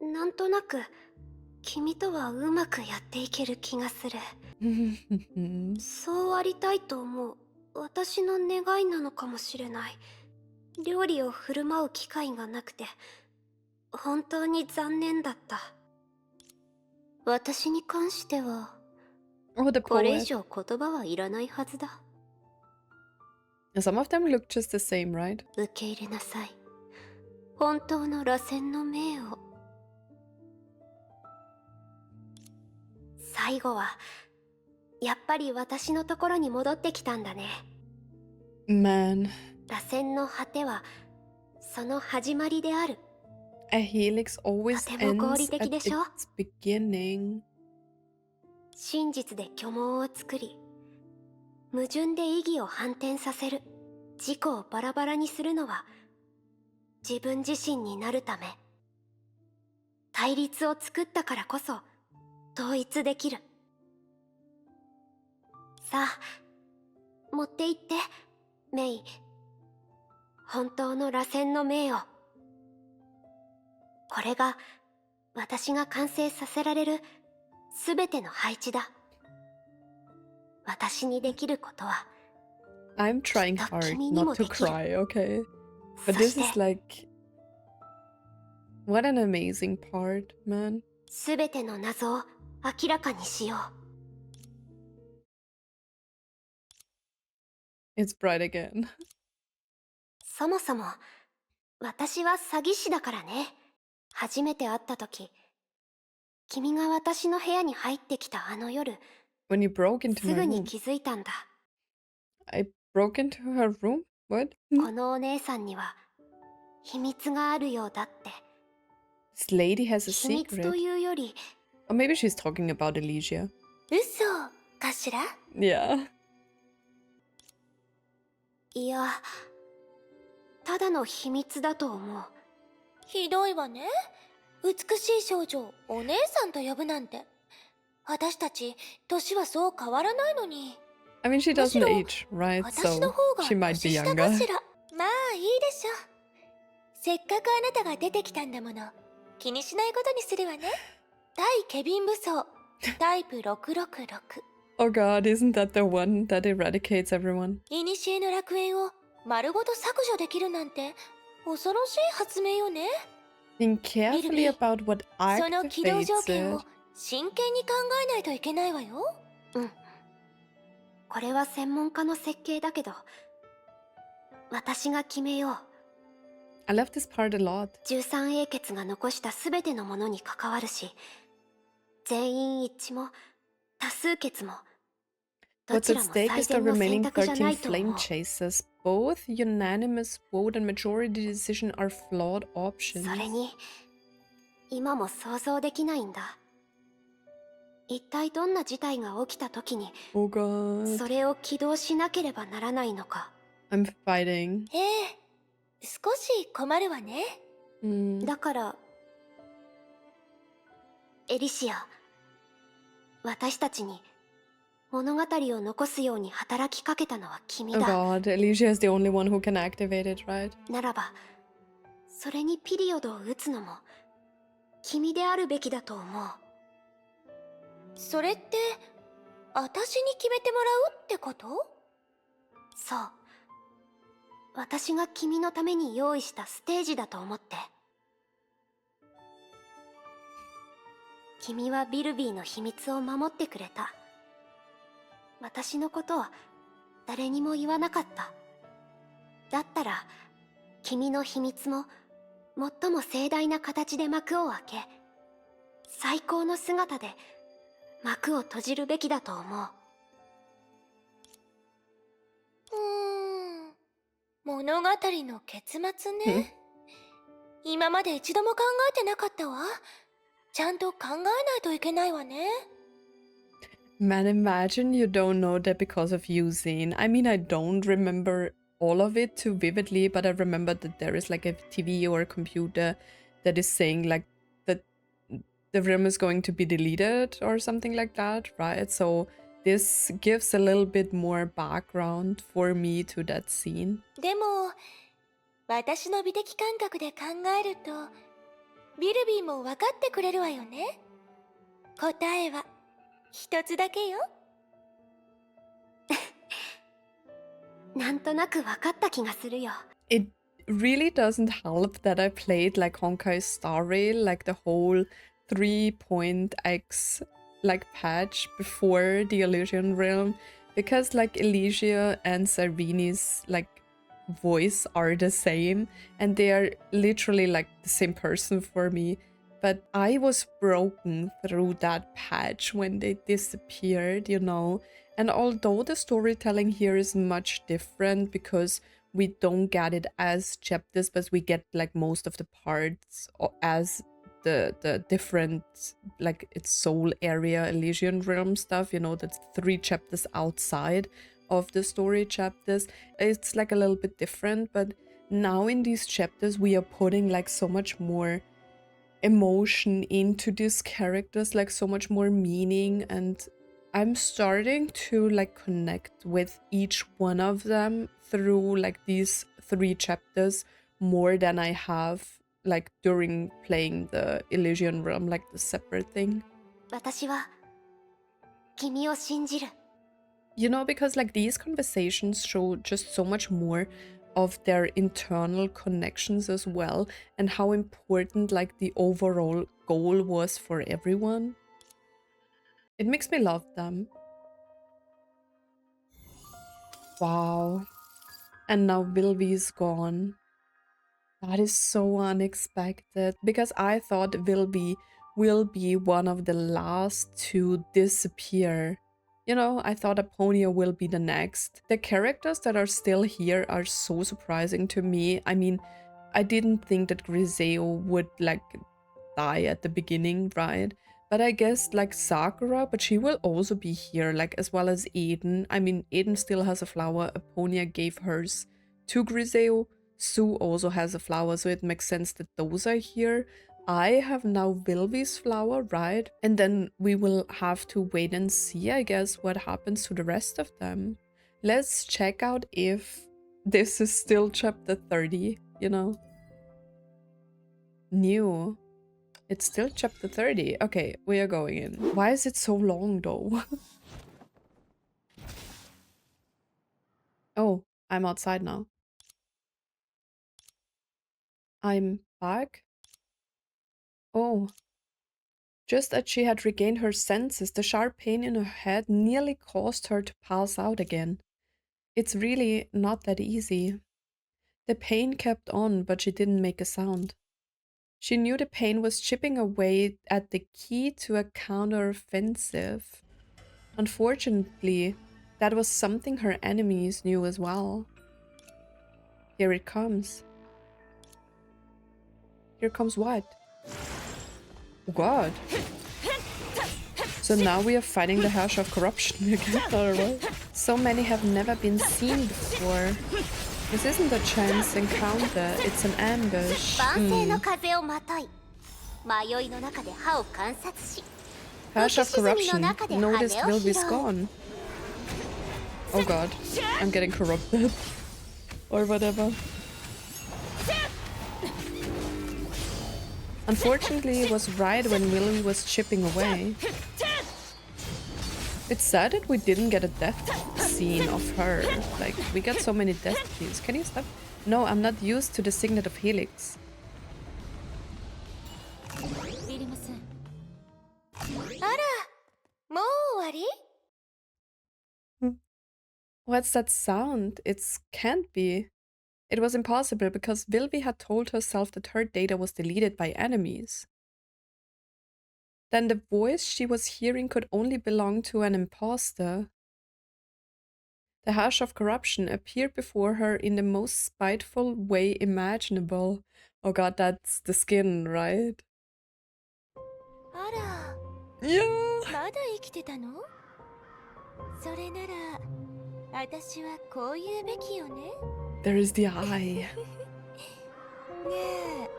B: ど、なんとなく君とはうまくやっていける気がする。そうありたいと思う私の願いなのかもしれない。料理を振る舞う機会がなくて本当に残念だった。私に関しては
A: Oh, the
B: これ以
A: poet.
B: 上言葉はいらないはずだ。
A: Some of them look just the same, right?
B: 受け入れなさい、本当の螺旋の命を。最後はやっぱり私のところに戻ってきたんだね。
A: Man,
B: 螺旋の果てはその始まりである。
A: a helix always
B: とても合理
A: ends
B: 的
A: at
B: でしょ？
A: its beginning.
B: 真実で虚妄を作り、矛盾で意義を反転させる、自己をバラバラにするのは自分自身になるため。対立を作ったからこそ統一できる。さあ持って行ってメイ、本当の螺旋の命を。これが私が完成させられるすべての配置だ。私にできることは、
A: I'm trying hard not to cry, okay? But
B: そ
A: this
B: し
A: is
B: て
A: like... What an amazing part, man.
B: すべての謎を明らかにしよう。
A: It's bright again.
B: そもそも私は詐欺師だからね。初めて会った時、君が私の部屋に入ってきたあの夜、
A: When you broke into
B: す
A: my
B: ぐに
A: room.
B: 気づいたんだ。
A: I broke into her room? What?
B: このお姉さんには秘密があるようだって。
A: This lady has a
B: 秘密と
A: secret.
B: いうより
A: Or maybe she's talking about Elysia.
B: 嘘かしら？
A: Yeah.
B: いや、ただの秘密だと思う。ひどいわね。美しい少女をお姉さんと呼ぶなんて。私たち年はそう変わらないのに。
A: I mean, she doesn't
B: むしろ
A: age, right?
B: 私の
A: So
B: 方が
A: she might
B: 年
A: be
B: 下か
A: younger.
B: しら。まあいいでしょう。せっかくあなたが出てきたんだもの、気にしないことにするわね。対ケビン武装タイプ666。
A: Oh god, isn't that the one that eradicates everyone?
B: 古の楽園を丸ごと削除できるなんて恐ろしい発明よね。
A: Think carefully
B: Vill-V.
A: about what
B: その起動条
A: activates
B: 件を
A: it.
B: 真剣に考えないといけないわよ。うん。これは専門家の設計だけど、私が決めよう。
A: I love this part a lot.
B: 13英傑が残したすべてのものに関わるし、全員一致も多数決もど
A: What's
B: ち
A: at
B: らも
A: stake
B: 最
A: is the
B: 善の選
A: remaining
B: 択じゃな
A: 13
B: いと思
A: flame
B: う。
A: chasers. Both unanimous vote and majority decision are flawed
B: そ
A: options.
B: れに今も想像できないんだ。一体どんな事態が起きた時に
A: Oh god.
B: それを起動しなければならないのか。
A: I'm fighting.
B: ええ、少し困るわね。
A: Mm.
B: だからエリシア、私たちに物語を残すように働きかけたのは君
A: Oh
B: だ。
A: god, Elysia is the only one who can activate it, right?
B: ならばそれにピリオドを打つのも君であるべきだと思う。それって私に決めてもらうってこと？そう、私が君のために用意したステージだと思って。
C: 君はビルビーの秘密を守ってくれた。私のことは誰にも言わなかった。だったら君の秘密も最も盛大な形で幕を開け、最高の姿で幕を閉じるべきだと思う。
B: 物語の結末ね。今まで一度も考えてなかったわ。ちゃんと考えないといけないわね。
A: Man, imagine you don't know that because of you, Zane. I mean, I don't remember all of it too vividly, but I remember that there is like a TV or a computer that is saying like that the realm is going to be deleted or something like that, right? So this gives a little bit more background for me to that scene.
B: でも、私の美的感覚で考えると、ビルビーも分かってくれるわよね。答えは一つだけよ。
C: なんとなく分かった気がするよ。
A: It really doesn't help that I played like Honkai Star Rail, like the whole 3.x like patch before the Elysian Realm, because like Elysia and Sarvini's like voice are the same and they are literally like the same person for me. But I was broken through that patch when they disappeared, you know. And although the storytelling here is much different because we don't get it as chapters, but we get like most of the parts as the different, like its soul area, Elysian Realm stuff, you know, that's 3 chapters outside of the story chapters. It's like a little bit different, but now in these chapters we are putting like so much more emotion into these characters, like so much more meaning, and I'm starting to like connect with each one of them through like these 3 chapters more than I have like during playing the Elysian Realm, like the separate thing.
C: 私は君を信じる。
A: You know, because like these conversations show just so much more of their internal connections as well, and how important like the overall goal was for everyone. It makes me love them. Wow. And now Vill-V is gone. That is so unexpected, because I thought Vill-V will be one of the last to disappear. You know, I thought Aponia will be the next. The characters that are still here are so surprising to me. I mean, I didn't think that Griseo would like die at the beginning, right? But I guess like Sakura, but she will also be here, like as well as Eden. I mean, Eden still has a flower. Aponia gave hers to Griseo. Sue also has a flower, so it makes sense that those are here. I have now Vill-V's flower, right? And then we will have to wait and see, I guess, what happens to the rest of them. Let's check out if this is still chapter 30, you know? New. It's still chapter 30. Okay, we are going in. Why is it so long though? Oh, I'm outside now. I'm back? Oh. Just as she had regained her senses, the sharp pain in her head nearly caused her to pass out again. It's really not that easy. The pain kept on, but she didn't make a sound. She knew the pain was chipping away at the key to a counteroffensive. Unfortunately, that was something her enemies knew as well. Here it comes. Here comes what? Oh god. So now we are fighting the Herrscher of Corruption again, alright? So many have never been seen before. This isn't a chance encounter, it's an ambush. Herrscher of Corruption, notice Vill-V's gone. Oh god, I'm getting corrupted. Or whatever. Unfortunately, it was right when Vill-V was chipping away. It's sad that we didn't get a death scene of her. Like, we got so many death keys. Can you stop? No, I'm not used to the signet of Helix. What's that sound? It can't be. It was impossible because Vill-V had told herself that her data was deleted by enemies. Then the voice she was hearing could only belong to an imposter. The hash of corruption appeared before her in the most spiteful way imaginable. Oh god, that's the skin, right?
B: あら、
A: Yeah!
B: まだ生きてたの？それなら、私はこう言うべきよね。
A: There is the eye.
B: ねえ、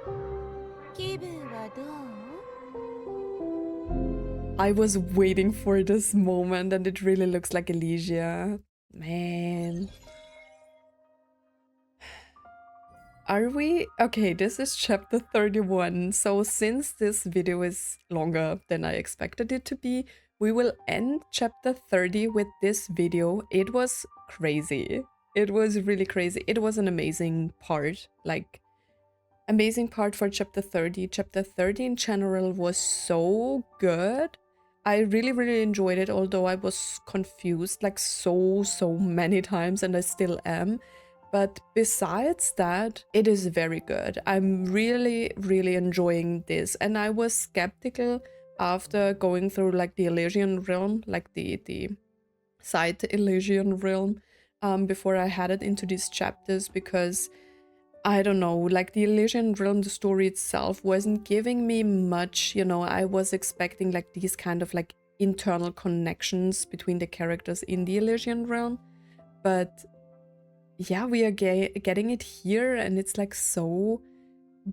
B: 気分はどう？
A: I was waiting for this moment and it really looks like Elysia. Man. Are we? Okay, this is chapter 31. So since this video is longer than I expected it to be, we will end chapter 30 with this video. It was crazy. It was really crazy. It was an amazing part. Like, amazing part for chapter 30. Chapter 30 in general was so good. I really, really enjoyed it, although I was confused like so many times, and I still am. But besides that, it is very good. I'm really, really enjoying this. And I was skeptical after going through like the Elysian realm, like the side Elysian realm, before I headed into these chapters, because I don't know, like the Elysian realm, the story itself wasn't giving me much, you know. I was expecting like these kind of like internal connections between the characters in the Elysian realm. But yeah, we are getting it here, and it's like so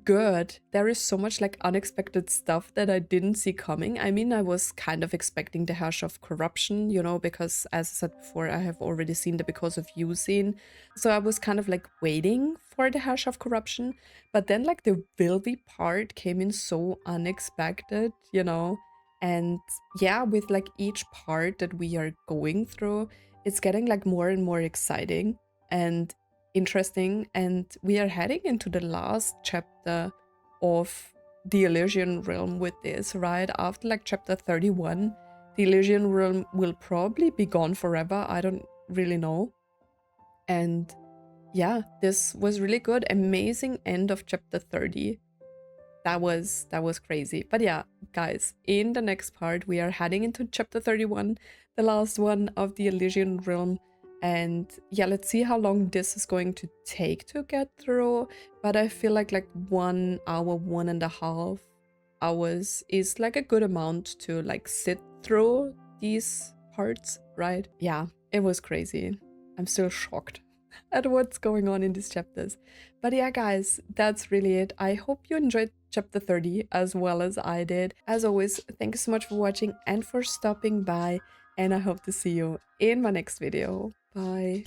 A: good. There is so much like unexpected stuff that I didn't see coming. I mean, I was kind of expecting the hash of corruption, you know, because as I said before, I have already seen the because of you scene. So I was kind of like waiting for the hash of corruption. But then like the Vill-V part came in so unexpected, you know. And yeah, with like each part that we are going through, it's getting like more and more exciting and interesting, and we are heading into the last chapter of the Elysian realm with this, right? After like chapter 31, the Elysian realm will probably be gone forever. I don't really know. And yeah, this was really good. Amazing end of chapter 30. That was crazy. But yeah, guys, in the next part we are heading into chapter 31, the last one of the Elysian realm. And yeah, let's see how long this is going to take to get through. But I feel like 1 hour, 1.5 hours is like a good amount to like sit through these parts, right? Yeah, it was crazy. I'm still shocked at what's going on in these chapters. But yeah, guys, that's really it. I hope you enjoyed chapter 30 as well as I did. As always, thank you so much for watching and for stopping by, and I hope to see you in my next video. Bye.